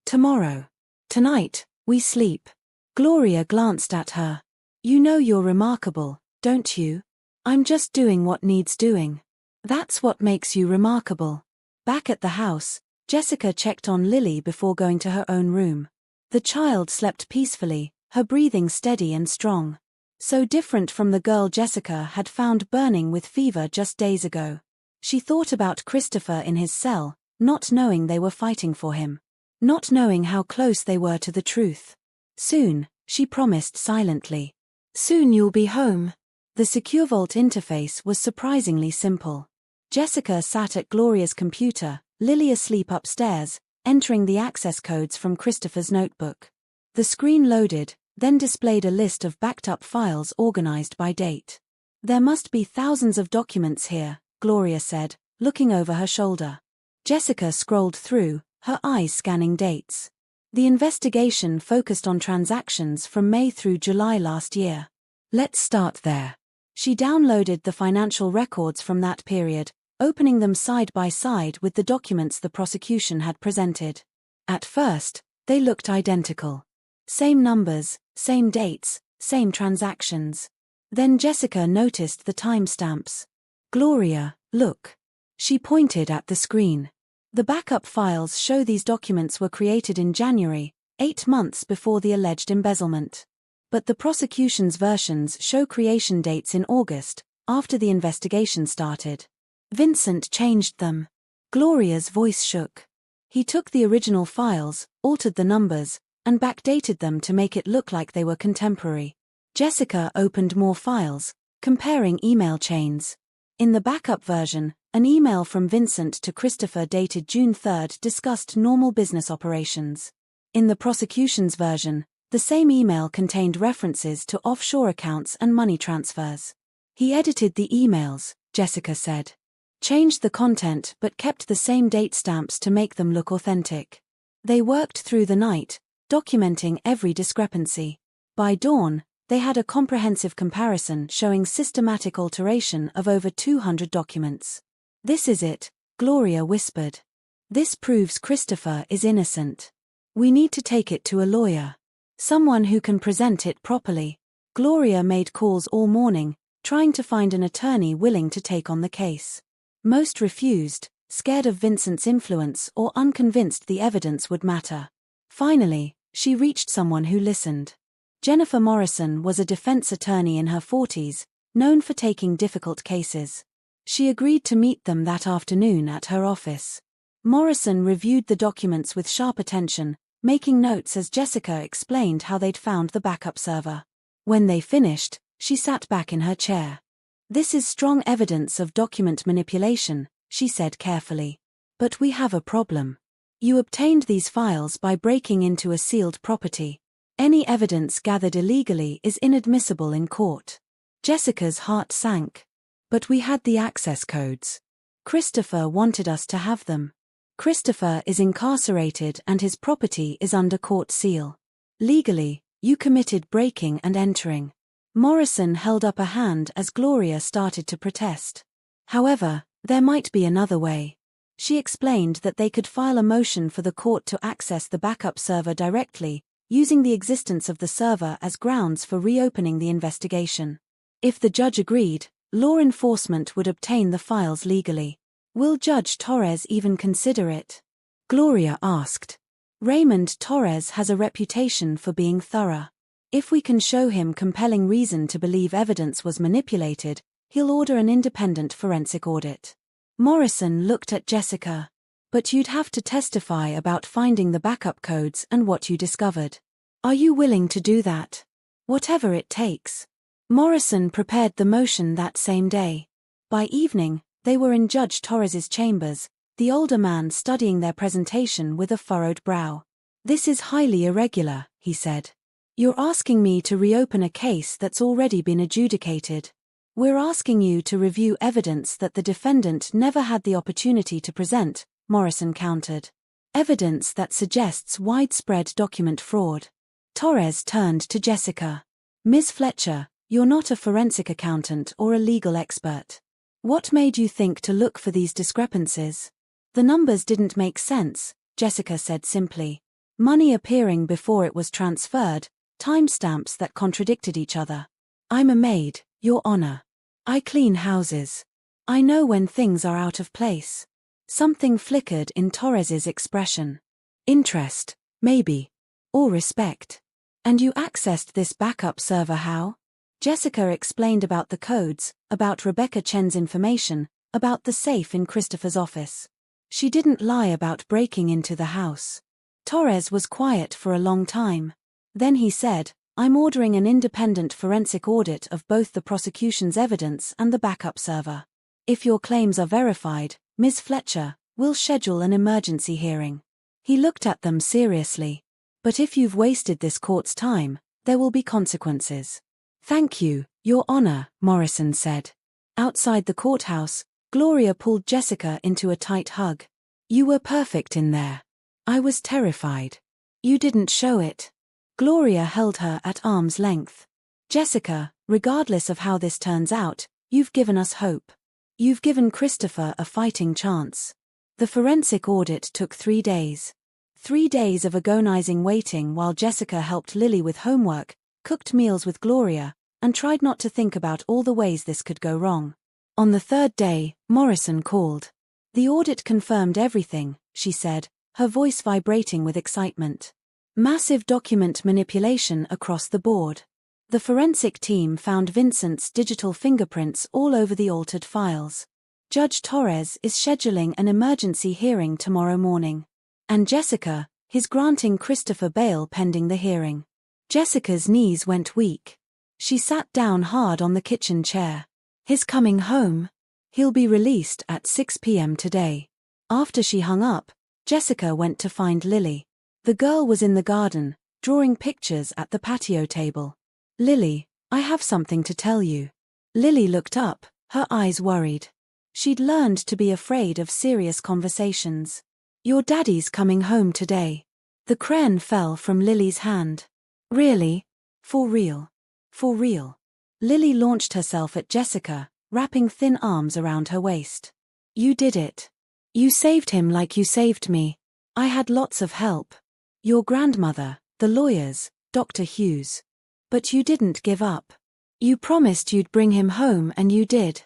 Tomorrow. Tonight, we sleep." Gloria glanced at her. "You know you're remarkable, don't you? I'm just doing what needs doing. That's what makes you remarkable." Back at the house, Jessica checked on Lily before going to her own room. The child slept peacefully, her breathing steady and strong. So different from the girl Jessica had found burning with fever just days ago. She thought about Christopher in his cell, not knowing they were fighting for him. Not knowing how close they were to the truth. "Soon," she promised silently. "Soon you'll be home." The SecureVault interface was surprisingly simple. Jessica sat at Gloria's computer, Lily asleep upstairs, entering the access codes from Christopher's notebook. The screen loaded, then displayed a list of backed-up files organized by date. "There must be thousands of documents here," Gloria said, looking over her shoulder. Jessica scrolled through, her eyes scanning dates. The investigation focused on transactions from May through July last year. "Let's start there." She downloaded the financial records from that period, opening them side by side with the documents the prosecution had presented. At first, they looked identical. Same numbers, same dates, same transactions. Then Jessica noticed the timestamps. "Gloria, look." She pointed at the screen. The backup files show these documents were created in January, 8 months before the alleged embezzlement. But the prosecution's versions show creation dates in August, after the investigation started. "Vincent changed them." Gloria's voice shook. "He took the original files, altered the numbers, and backdated them to make it look like they were contemporary." Jessica opened more files, comparing email chains. In the backup version, an email from Vincent to Christopher dated June 3 discussed normal business operations. In the prosecution's version, the same email contained references to offshore accounts and money transfers. "He edited the emails," Jessica said. "Changed the content but kept the same date stamps to make them look authentic." They worked through the night, documenting every discrepancy. By dawn, they had a comprehensive comparison showing systematic alteration of over 200 documents. "This is it," Gloria whispered. "This proves Christopher is innocent. We need to take it to a lawyer. Someone who can present it properly." Gloria made calls all morning, trying to find an attorney willing to take on the case. Most refused, scared of Vincent's influence or unconvinced the evidence would matter. Finally, she reached someone who listened. Jennifer Morrison was a defense attorney in her 40s, known for taking difficult cases. She agreed to meet them that afternoon at her office. Morrison reviewed the documents with sharp attention, making notes as Jessica explained how they'd found the backup server. When they finished, she sat back in her chair. "This is strong evidence of document manipulation," she said carefully. "But we have a problem. You obtained these files by breaking into a sealed property. Any evidence gathered illegally is inadmissible in court." Jessica's heart sank. "But we had the access codes. Christopher wanted us to have them. Christopher is incarcerated and his property is under court seal. Legally, you committed breaking and entering." Morrison held up a hand as Gloria started to protest. "However, there might be another way." She explained that they could file a motion for the court to access the backup server directly, using the existence of the server as grounds for reopening the investigation. If the judge agreed, law enforcement would obtain the files legally. "Will Judge Torres even consider it?" Gloria asked. "Raymond Torres has a reputation for being thorough. If we can show him compelling reason to believe evidence was manipulated, he'll order an independent forensic audit." Morrison looked at Jessica. "But you'd have to testify about finding the backup codes and what you discovered. Are you willing to do that? Whatever it takes." Morrison prepared the motion that same day. By evening, they were in Judge Torres's chambers, the older man studying their presentation with a furrowed brow. "This is highly irregular," he said. "You're asking me to reopen a case that's already been adjudicated. We're asking you to review evidence that the defendant never had the opportunity to present," Morrison countered. "Evidence that suggests widespread document fraud." Torres turned to Jessica. "Ms. Fletcher, you're not a forensic accountant or a legal expert. What made you think to look for these discrepancies?" "The numbers didn't make sense," Jessica said simply. "Money appearing before it was transferred, timestamps that contradicted each other. I'm a maid, Your Honor. I clean houses. I know when things are out of place." Something flickered in Torres's expression. "Interest, maybe. Or respect. And you accessed this backup server how?" Jessica explained about the codes, about Rebecca Chen's information, about the safe in Christopher's office. She didn't lie about breaking into the house. Torres was quiet for a long time. Then he said, "I'm ordering an independent forensic audit of both the prosecution's evidence and the backup server. If your claims are verified, Ms. Fletcher, we'll schedule an emergency hearing." He looked at them seriously. "But if you've wasted this court's time, there will be consequences." "Thank you, Your Honor," Morrison said. Outside the courthouse, Gloria pulled Jessica into a tight hug. "You were perfect in there. I was terrified. You didn't show it." Gloria held her at arm's length. "Jessica, regardless of how this turns out, you've given us hope. You've given Christopher a fighting chance." The forensic audit took 3 days. 3 days of agonizing waiting while Jessica helped Lily with homework, cooked meals with Gloria, and tried not to think about all the ways this could go wrong. On the 3rd day, Morrison called. "The audit confirmed everything," she said, her voice vibrating with excitement. "Massive document manipulation across the board. The forensic team found Vincent's digital fingerprints all over the altered files. Judge Torres is scheduling an emergency hearing tomorrow morning. And Jessica, he's granting Christopher bail pending the hearing." Jessica's knees went weak. She sat down hard on the kitchen chair. "He's coming home. He'll be released at 6 p.m. today." After she hung up, Jessica went to find Lily. The girl was in the garden, drawing pictures at the patio table. "Lily, I have something to tell you." Lily looked up, her eyes worried. She'd learned to be afraid of serious conversations. "Your daddy's coming home today." The crayon fell from Lily's hand. "Really? For real? For real?" Lily launched herself at Jessica, wrapping thin arms around her waist. "You did it. You saved him like you saved me. I had lots of help. Your grandmother, the lawyers, Dr. Hughes. But you didn't give up. You promised you'd bring him home and you did."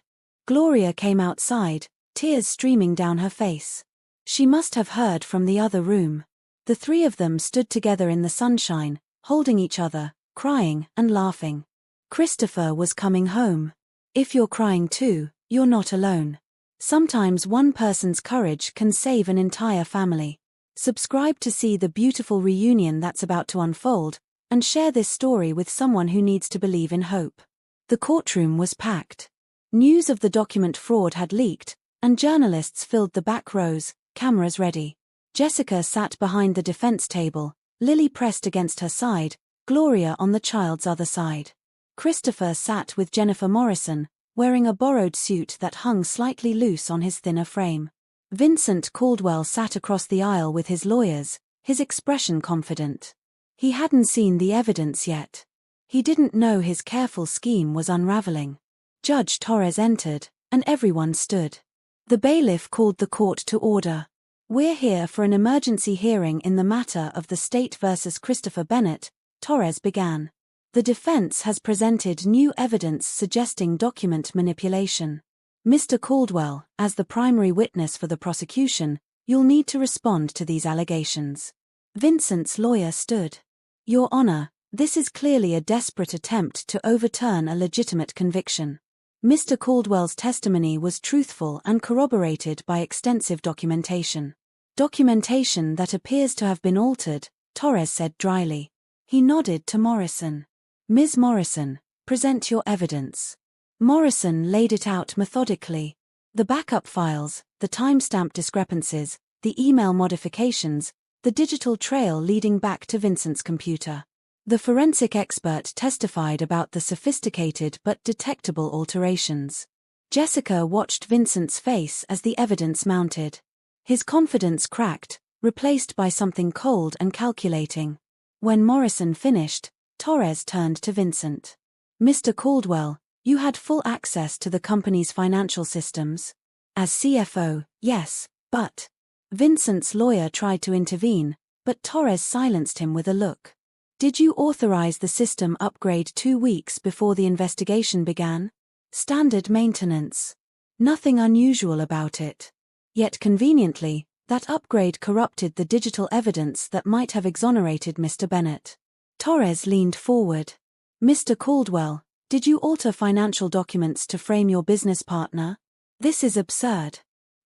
Gloria came outside, tears streaming down her face. She must have heard from the other room. The 3 of them stood together in the sunshine, holding each other, crying and laughing. Christopher was coming home. If you're crying too, you're not alone. Sometimes one person's courage can save an entire family. Subscribe to see the beautiful reunion that's about to unfold, and share this story with someone who needs to believe in hope. The courtroom was packed. News of the document fraud had leaked, and journalists filled the back rows, cameras ready. Jessica sat behind the defense table, Lily pressed against her side, Gloria on the child's other side. Christopher sat with Jennifer Morrison, wearing a borrowed suit that hung slightly loose on his thinner frame. Vincent Caldwell sat across the aisle with his lawyers, his expression confident. He hadn't seen the evidence yet. He didn't know his careful scheme was unraveling. Judge Torres entered, and everyone stood. The bailiff called the court to order. "We're here for an emergency hearing in the matter of the state versus Christopher Bennett," Torres began. "The defense has presented new evidence suggesting document manipulation. Mr. Caldwell, as the primary witness for the prosecution, you'll need to respond to these allegations." Vincent's lawyer stood. "Your Honor, this is clearly a desperate attempt to overturn a legitimate conviction. Mr. Caldwell's testimony was truthful and corroborated by extensive documentation. Documentation that appears to have been altered," Torres said dryly. He nodded to Morrison. "Ms. Morrison, present your evidence." Morrison laid it out methodically. The backup files, the timestamp discrepancies, the email modifications, the digital trail leading back to Vincent's computer. The forensic expert testified about the sophisticated but detectable alterations. Jessica watched Vincent's face as the evidence mounted. His confidence cracked, replaced by something cold and calculating. When Morrison finished, Torres turned to Vincent. "Mr. Caldwell, you had full access to the company's financial systems?" "As CFO, yes, but..." Vincent's lawyer tried to intervene, but Torres silenced him with a look. "Did you authorize the system upgrade 2 weeks before the investigation began?" "Standard maintenance. Nothing unusual about it. Yet conveniently, that upgrade corrupted the digital evidence that might have exonerated Mr. Bennett." Torres leaned forward. "Mr. Caldwell, did you alter financial documents to frame your business partner? This is absurd."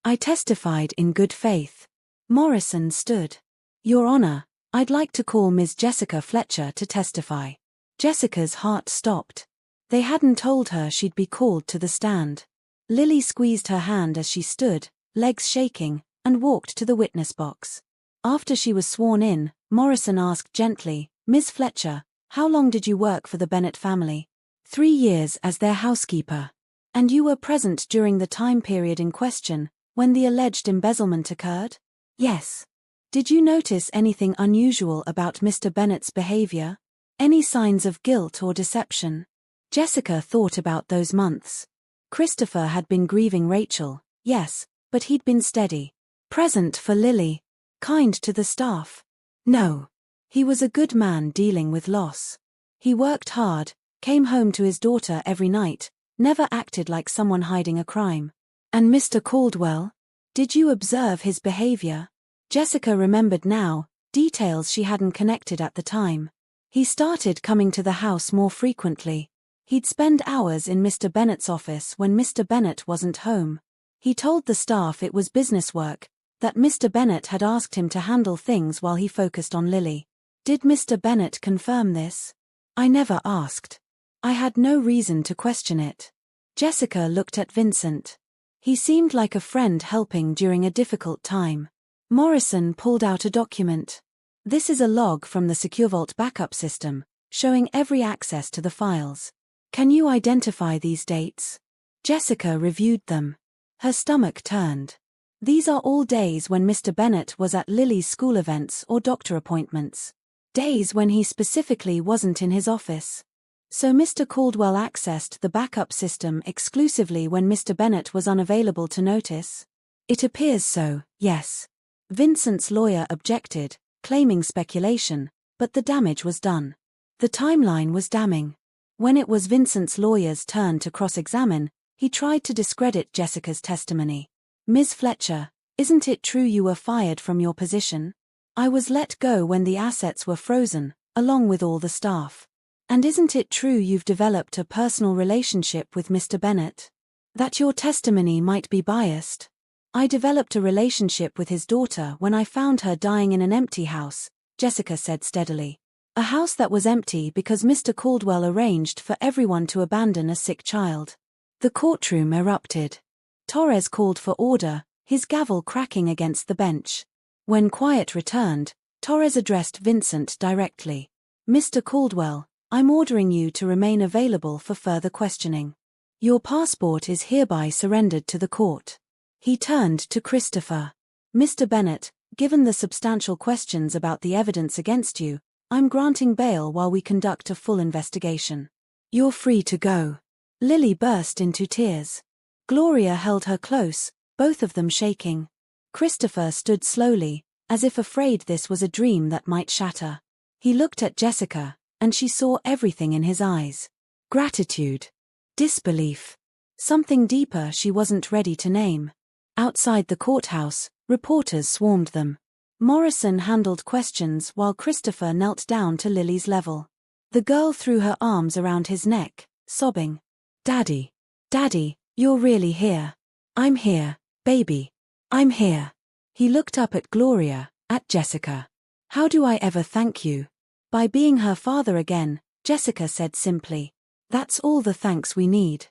"I testified in good faith." Morrison stood. "Your Honor, I'd like to call Ms. Jessica Fletcher to testify." Jessica's heart stopped. They hadn't told her she'd be called to the stand. Lily squeezed her hand as she stood, legs shaking, and walked to the witness box. After she was sworn in, Morrison asked gently, "Ms. Fletcher, how long did you work for the Bennett family?" 3 years as their housekeeper. "And you were present during the time period in question, when the alleged embezzlement occurred?" "Yes." "Did you notice anything unusual about Mr. Bennett's behavior? Any signs of guilt or deception?" Jessica thought about those months. Christopher had been grieving Rachel, yes, but he'd been steady. Present for Lily. Kind to the staff. No. He was a good man dealing with loss. He worked hard, came home to his daughter every night, never acted like someone hiding a crime. "And Mr. Caldwell? Did you observe his behavior?" Jessica remembered now, details she hadn't connected at the time. "He started coming to the house more frequently. He'd spend hours in Mr. Bennett's office when Mr. Bennett wasn't home. He told the staff it was business work, that Mr. Bennett had asked him to handle things while he focused on Lily." "Did Mr. Bennett confirm this?" "I never asked. I had no reason to question it." Jessica looked at Vincent. He seemed like a friend helping during a difficult time. Morrison pulled out a document. "This is a log from the SecureVault backup system, showing every access to the files. Can you identify these dates?" Jessica reviewed them. Her stomach turned. "These are all days when Mr. Bennett was at Lily's school events or doctor appointments. Days when he specifically wasn't in his office. So Mr. Caldwell accessed the backup system exclusively when Mr. Bennett was unavailable to notice?" "It appears so, yes." Vincent's lawyer objected, claiming speculation, but the damage was done. The timeline was damning. When it was Vincent's lawyer's turn to cross-examine, he tried to discredit Jessica's testimony. "Ms. Fletcher, isn't it true you were fired from your position? I was let go when the assets were frozen, along with all the staff. And isn't it true you've developed a personal relationship with Mr. Bennett? That your testimony might be biased?" "I developed a relationship with his daughter when I found her dying in an empty house," Jessica said steadily. "A house that was empty because Mr. Caldwell arranged for everyone to abandon a sick child." The courtroom erupted. Torres called for order, his gavel cracking against the bench. When quiet returned, Torres addressed Vincent directly. "Mr. Caldwell, I'm ordering you to remain available for further questioning. Your passport is hereby surrendered to the court." He turned to Christopher. "Mr. Bennett, given the substantial questions about the evidence against you, I'm granting bail while we conduct a full investigation. You're free to go." Lily burst into tears. Gloria held her close, both of them shaking. Christopher stood slowly, as if afraid this was a dream that might shatter. He looked at Jessica, and she saw everything in his eyes. Gratitude. Disbelief. Something deeper she wasn't ready to name. Outside the courthouse, reporters swarmed them. Morrison handled questions while Christopher knelt down to Lily's level. The girl threw her arms around his neck, sobbing. "Daddy. Daddy, you're really here. I'm here, baby. I'm here." He looked up at Gloria, at Jessica. "How do I ever thank you?" "By being her father again," Jessica said simply. "That's all the thanks we need."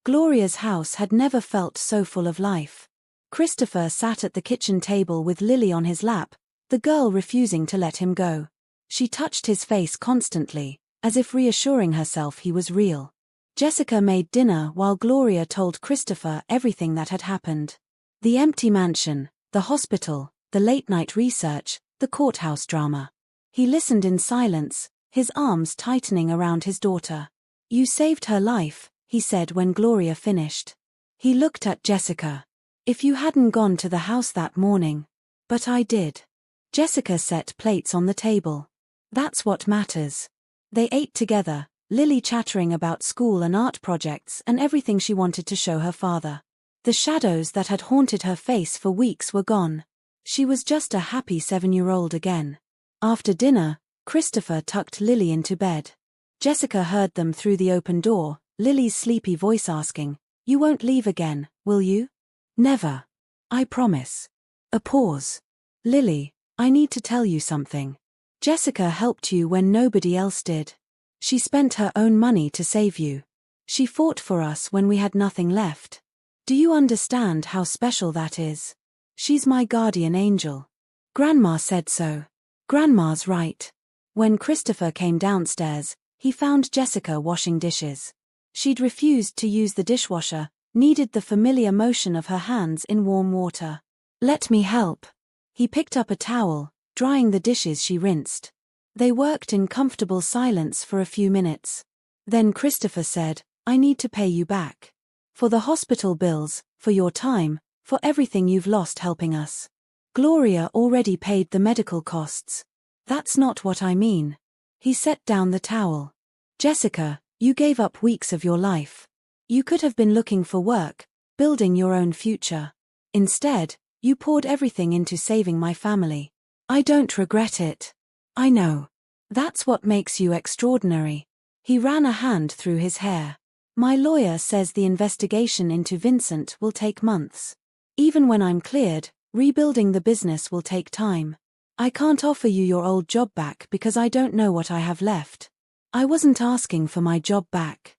Gloria's house had never felt so full of life. Christopher sat at the kitchen table with Lily on his lap, the girl refusing to let him go. She touched his face constantly, as if reassuring herself he was real. Jessica made dinner while Gloria told Christopher everything that had happened. The empty mansion, the hospital, the late-night research, the courthouse drama. He listened in silence, his arms tightening around his daughter. "You saved her life," he said when Gloria finished. He looked at Jessica. "If you hadn't gone to the house that morning." "But I did." Jessica set plates on the table. "That's what matters." They ate together, Lily chattering about school and art projects and everything she wanted to show her father. The shadows that had haunted her face for weeks were gone. She was just a happy 7-year-old again. After dinner, Christopher tucked Lily into bed. Jessica heard them through the open door, Lily's sleepy voice asking, "You won't leave again, will you?" "Never. I promise." A pause. "Lily, I need to tell you something. Jessica helped you when nobody else did. She spent her own money to save you. She fought for us when we had nothing left. Do you understand how special that is? She's my guardian angel. Grandma said so." "Grandma's right." When Christopher came downstairs, he found Jessica washing dishes. She'd refused to use the dishwasher, needed the familiar motion of her hands in warm water. "Let me help." He picked up a towel, drying the dishes she rinsed. They worked in comfortable silence for a few minutes. Then Christopher said, "I need to pay you back. For the hospital bills, for your time, for everything you've lost helping us. Gloria already paid the medical costs." "That's not what I mean." He set down the towel. "Jessica, you gave up weeks of your life. You could have been looking for work, building your own future. Instead, you poured everything into saving my family. I don't regret it. I know. That's what makes you extraordinary." He ran a hand through his hair. "My lawyer says the investigation into Vincent will take months. Even when I'm cleared, rebuilding the business will take time. I can't offer you your old job back because I don't know what I have left. I wasn't asking for my job back.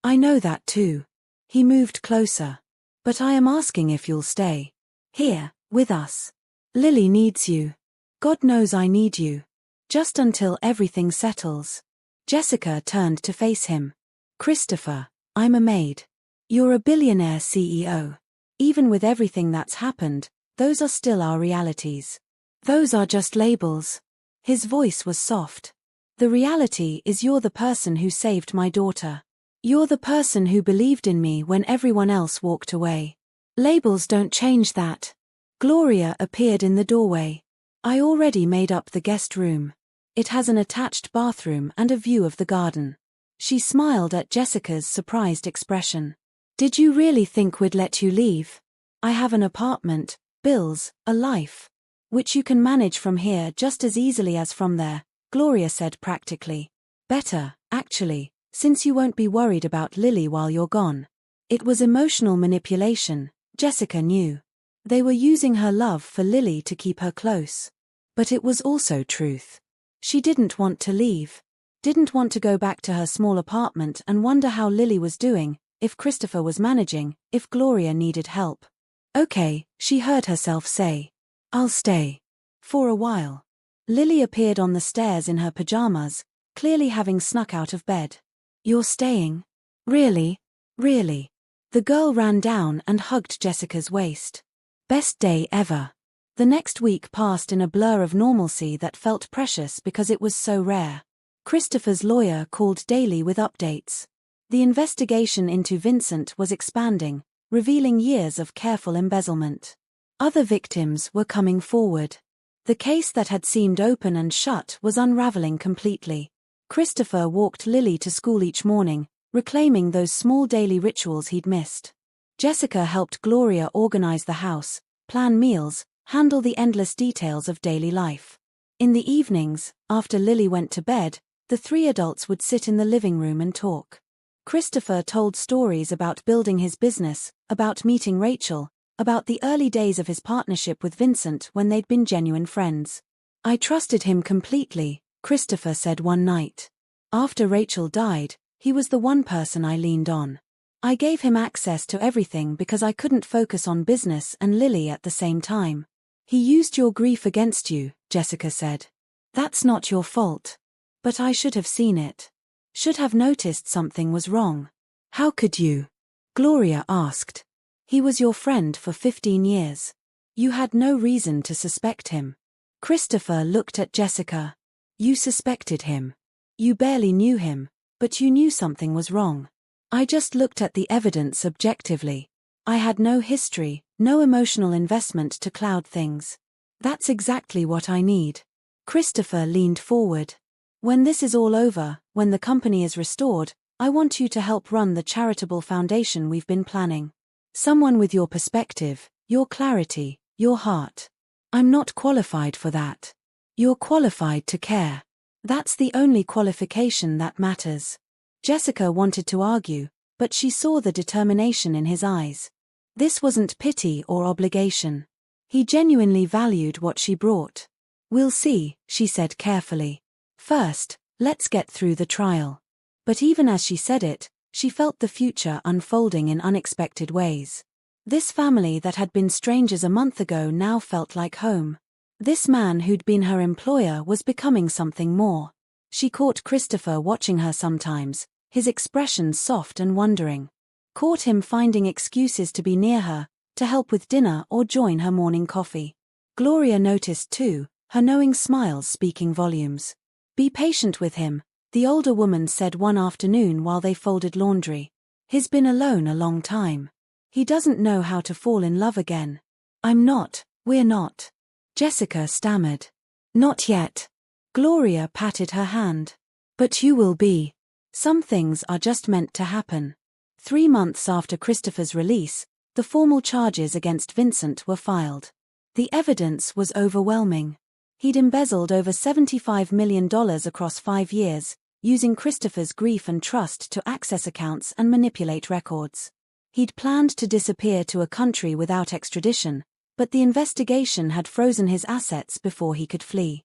I know that too." He moved closer. "But I am asking if you'll stay here, with us. Lily needs you. God knows I need you. Just until everything settles." Jessica turned to face him. "Christopher, I'm a maid. You're a billionaire CEO. Even with everything that's happened, those are still our realities. Those are just labels." His voice was soft. "The reality is you're the person who saved my daughter. You're the person who believed in me when everyone else walked away. Labels don't change that." Gloria appeared in the doorway. "I already made up the guest room. It has an attached bathroom and a view of the garden." She smiled at Jessica's surprised expression. "Did you really think we'd let you leave? I have an apartment, bills, a life. Which you can manage from here just as easily as from there," Gloria said practically. "Better, actually, since you won't be worried about Lily while you're gone." It was emotional manipulation, Jessica knew. They were using her love for Lily to keep her close. But it was also truth. She didn't want to leave. Didn't want to go back to her small apartment and wonder how Lily was doing, if Christopher was managing, if Gloria needed help. "Okay," she heard herself say. "I'll stay. For a while." Lily appeared on the stairs in her pajamas, clearly having snuck out of bed. "You're staying? Really? Really?" The girl ran down and hugged Jessica's waist. "Best day ever." The next week passed in a blur of normalcy that felt precious because it was so rare. Christopher's lawyer called daily with updates. The investigation into Vincent was expanding, revealing years of careful embezzlement. Other victims were coming forward. The case that had seemed open and shut was unraveling completely. Christopher walked Lily to school each morning, reclaiming those small daily rituals he'd missed. Jessica helped Gloria organize the house, plan meals, handle the endless details of daily life. In the evenings, after Lily went to bed, the three adults would sit in the living room and talk. Christopher told stories about building his business, about meeting Rachel, about the early days of his partnership with Vincent when they'd been genuine friends. "I trusted him completely," Christopher said one night. "After Rachel died, he was the one person I leaned on. I gave him access to everything because I couldn't focus on business and Lily at the same time. He used your grief against you, Jessica said. That's not your fault. But I should have seen it. Should have noticed something was wrong. How could you? Gloria asked. He was your friend for 15 years. You had no reason to suspect him. Christopher looked at Jessica. You suspected him. You barely knew him, but you knew something was wrong. I just looked at the evidence objectively. I had no history, no emotional investment to cloud things. That's exactly what I need. Christopher leaned forward. When this is all over, when the company is restored, I want you to help run the charitable foundation we've been planning. Someone with your perspective, your clarity, your heart. I'm not qualified for that. You're qualified to care. That's the only qualification that matters. Jessica wanted to argue, but she saw the determination in his eyes. This wasn't pity or obligation. He genuinely valued what she brought. We'll see, she said carefully. First, let's get through the trial. But even as she said it, she felt the future unfolding in unexpected ways. This family that had been strangers a month ago now felt like home. This man who'd been her employer was becoming something more. She caught Christopher watching her sometimes, his expression soft and wondering. Caught him finding excuses to be near her, to help with dinner or join her morning coffee. Gloria noticed too, her knowing smiles speaking volumes. Be patient with him, the older woman said one afternoon while they folded laundry. He's been alone a long time. He doesn't know how to fall in love again. We're not. Jessica stammered. Not yet. Gloria patted her hand. But you will be. Some things are just meant to happen. 3 months after Christopher's release, the formal charges against Vincent were filed. The evidence was overwhelming. He'd embezzled over $75 million across 5 years, using Christopher's grief and trust to access accounts and manipulate records. He'd planned to disappear to a country without extradition, but the investigation had frozen his assets before he could flee.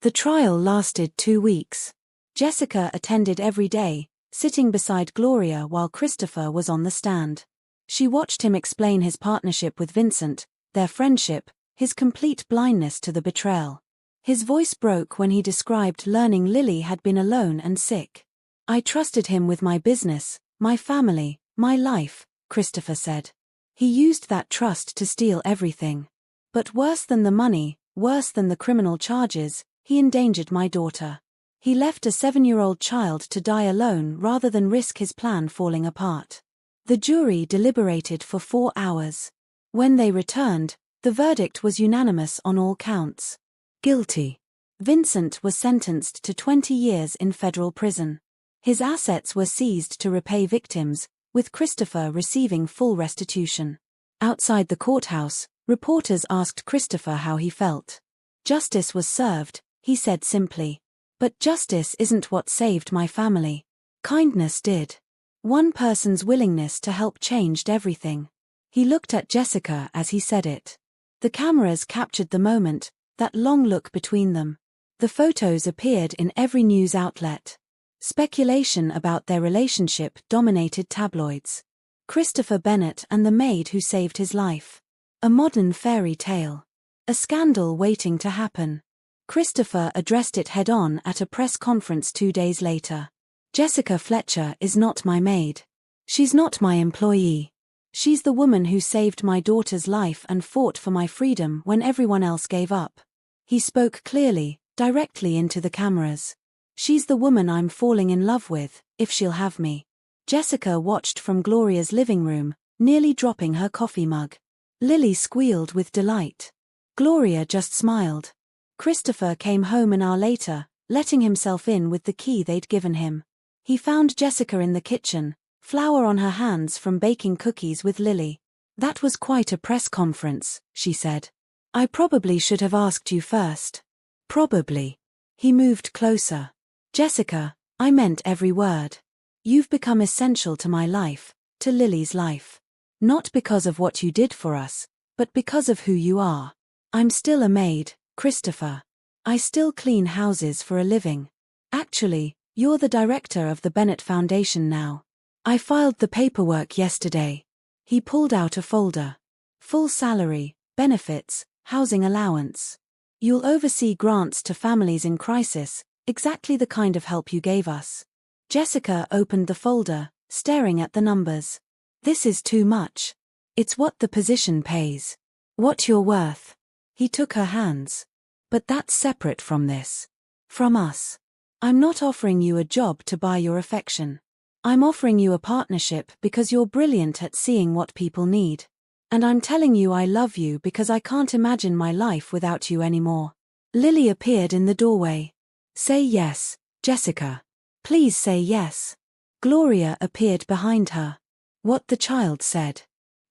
The trial lasted 2 weeks. Jessica attended every day, sitting beside Gloria while Christopher was on the stand. She watched him explain his partnership with Vincent, their friendship, his complete blindness to the betrayal. His voice broke when he described learning Lily had been alone and sick. I trusted him with my business, my family, my life, Christopher said. He used that trust to steal everything. But worse than the money, worse than the criminal charges, he endangered my daughter. He left a 7-year-old child to die alone rather than risk his plan falling apart. The jury deliberated for 4 hours. When they returned, the verdict was unanimous on all counts. Guilty. Vincent was sentenced to 20 years in federal prison. His assets were seized to repay victims, with Christopher receiving full restitution. Outside the courthouse, reporters asked Christopher how he felt. Justice was served, he said simply. But justice isn't what saved my family. Kindness did. One person's willingness to help changed everything. He looked at Jessica as he said it. The cameras captured the moment, that long look between them. The photos appeared in every news outlet. Speculation about their relationship dominated tabloids. Christopher Bennett and the maid who saved his life. A modern fairy tale. A scandal waiting to happen. Christopher addressed it head-on at a press conference 2 days later. Jessica Fletcher is not my maid. She's not my employee. She's the woman who saved my daughter's life and fought for my freedom when everyone else gave up. He spoke clearly, directly into the cameras. She's the woman I'm falling in love with, if she'll have me. Jessica watched from Gloria's living room, nearly dropping her coffee mug. Lily squealed with delight. Gloria just smiled. Christopher came home an hour later, letting himself in with the key they'd given him. He found Jessica in the kitchen, flour on her hands from baking cookies with Lily. That was quite a press conference, she said. I probably should have asked you first. Probably. He moved closer. Jessica, I meant every word. You've become essential to my life, to Lily's life. Not because of what you did for us, but because of who you are. I'm still a maid, Christopher. I still clean houses for a living. Actually, you're the director of the Bennett Foundation now. I filed the paperwork yesterday. He pulled out a folder. Full salary, benefits, housing allowance. You'll oversee grants to families in crisis, exactly the kind of help you gave us. Jessica opened the folder, staring at the numbers. This is too much. It's what the position pays. What you're worth. He took her hands. But that's separate from this. From us. I'm not offering you a job to buy your affection. I'm offering you a partnership because you're brilliant at seeing what people need. And I'm telling you I love you because I can't imagine my life without you anymore. Lily appeared in the doorway. Say yes, Jessica. Please say yes. Gloria appeared behind her. What the child said.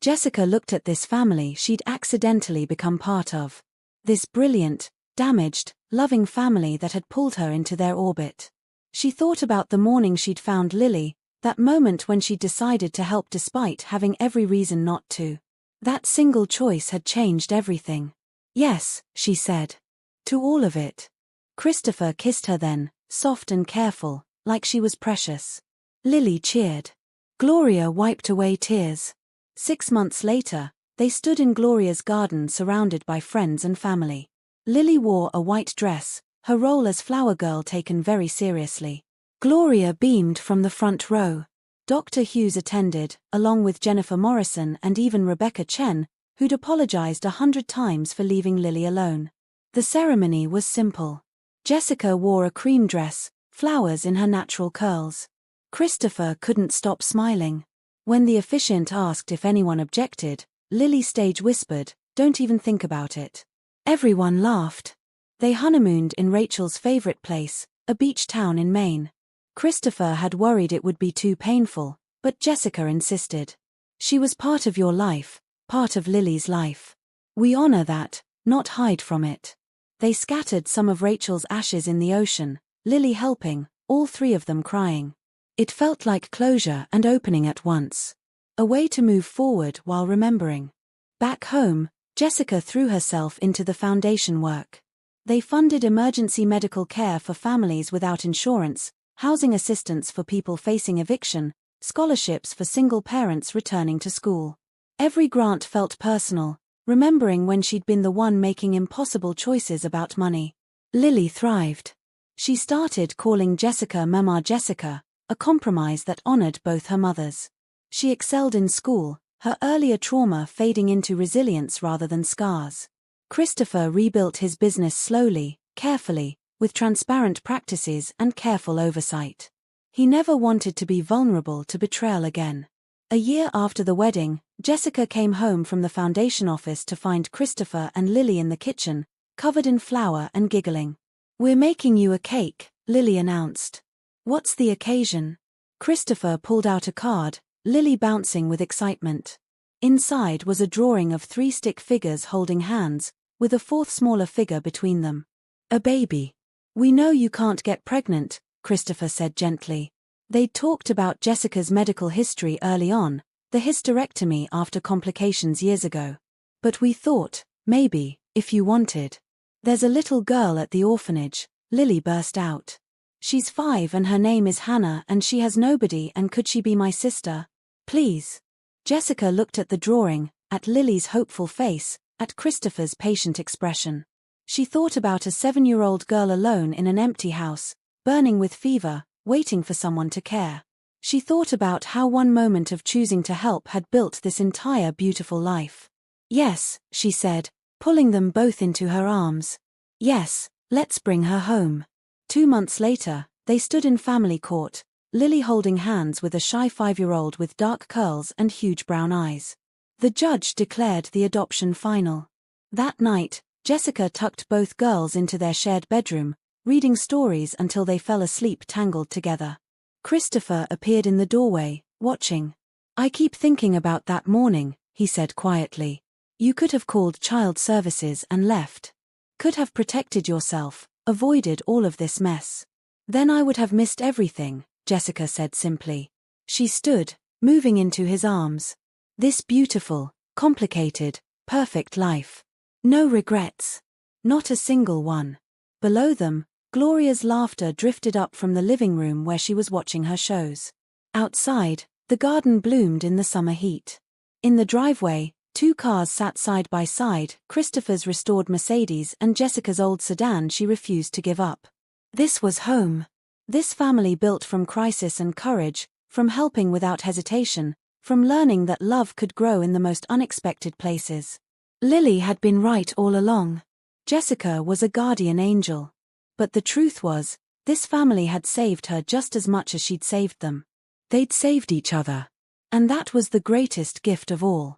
Jessica looked at this family she'd accidentally become part of. This brilliant, damaged, loving family that had pulled her into their orbit. She thought about the morning she'd found Lily, that moment when she'd decided to help despite having every reason not to. That single choice had changed everything. Yes, she said. To all of it. Christopher kissed her then, soft and careful, like she was precious. Lily cheered. Gloria wiped away tears. 6 months later, they stood in Gloria's garden surrounded by friends and family. Lily wore a white dress, her role as flower girl taken very seriously. Gloria beamed from the front row. Dr. Hughes attended, along with Jennifer Morrison and even Rebecca Chen, who'd apologized 100 times for leaving Lily alone. The ceremony was simple. Jessica wore a cream dress, flowers in her natural curls. Christopher couldn't stop smiling. When the officiant asked if anyone objected, Lily stage whispered, "Don't even think about it." Everyone laughed. They honeymooned in Rachel's favorite place, a beach town in Maine. Christopher had worried it would be too painful, but Jessica insisted. She was part of your life, part of Lily's life. We honor that, not hide from it. They scattered some of Rachel's ashes in the ocean, Lily helping, all 3 of them crying. It felt like closure and opening at once. A way to move forward while remembering. Back home, Jessica threw herself into the foundation work. They funded emergency medical care for families without insurance, housing assistance for people facing eviction, scholarships for single parents returning to school. Every grant felt personal, remembering when she'd been the one making impossible choices about money. Lily thrived. She started calling Jessica Mama Jessica, a compromise that honored both her mothers. She excelled in school, her earlier trauma fading into resilience rather than scars. Christopher rebuilt his business slowly, carefully, with transparent practices and careful oversight. He never wanted to be vulnerable to betrayal again. A year after the wedding, Jessica came home from the foundation office to find Christopher and Lily in the kitchen, covered in flour and giggling. "We're making you a cake," Lily announced. "What's the occasion?" Christopher pulled out a card, Lily bouncing with excitement. Inside was a drawing of 3 stick figures holding hands, with a 4th smaller figure between them. "A baby. We know you can't get pregnant," Christopher said gently. They'd talked about Jessica's medical history early on, the hysterectomy after complications years ago. "But we thought, maybe, if you wanted. There's a little girl at the orphanage," Lily burst out. "She's 5 and her name is Hannah and she has nobody, and could she be my sister? Please." Jessica looked at the drawing, at Lily's hopeful face, at Christopher's patient expression. She thought about a 7-year-old girl alone in an empty house, burning with fever, waiting for someone to care. She thought about how one moment of choosing to help had built this entire beautiful life. "Yes," she said, pulling them both into her arms. "Yes, let's bring her home." 2 months later, they stood in family court, Lily holding hands with a shy 5-year-old with dark curls and huge brown eyes. The judge declared the adoption final. That night, Jessica tucked both girls into their shared bedroom, reading stories until they fell asleep tangled together. Christopher appeared in the doorway, watching. "I keep thinking about that morning," he said quietly. "You could have called child services and left. Could have protected yourself, avoided all of this mess. Then I would have missed everything," Jessica said simply. She stood, moving into his arms. This beautiful, complicated, perfect life. No regrets. Not a single one. Below them, Gloria's laughter drifted up from the living room where she was watching her shows. Outside, The garden bloomed in the summer heat. In the driveway, 2 cars sat side by side, Christopher's restored Mercedes and Jessica's old sedan she refused to give up. This was home. This family built from crisis and courage, from helping without hesitation, from learning that love could grow in the most unexpected places. Lily had been right all along. Jessica was a guardian angel. But the truth was, this family had saved her just as much as she'd saved them. They'd saved each other. And that was the greatest gift of all.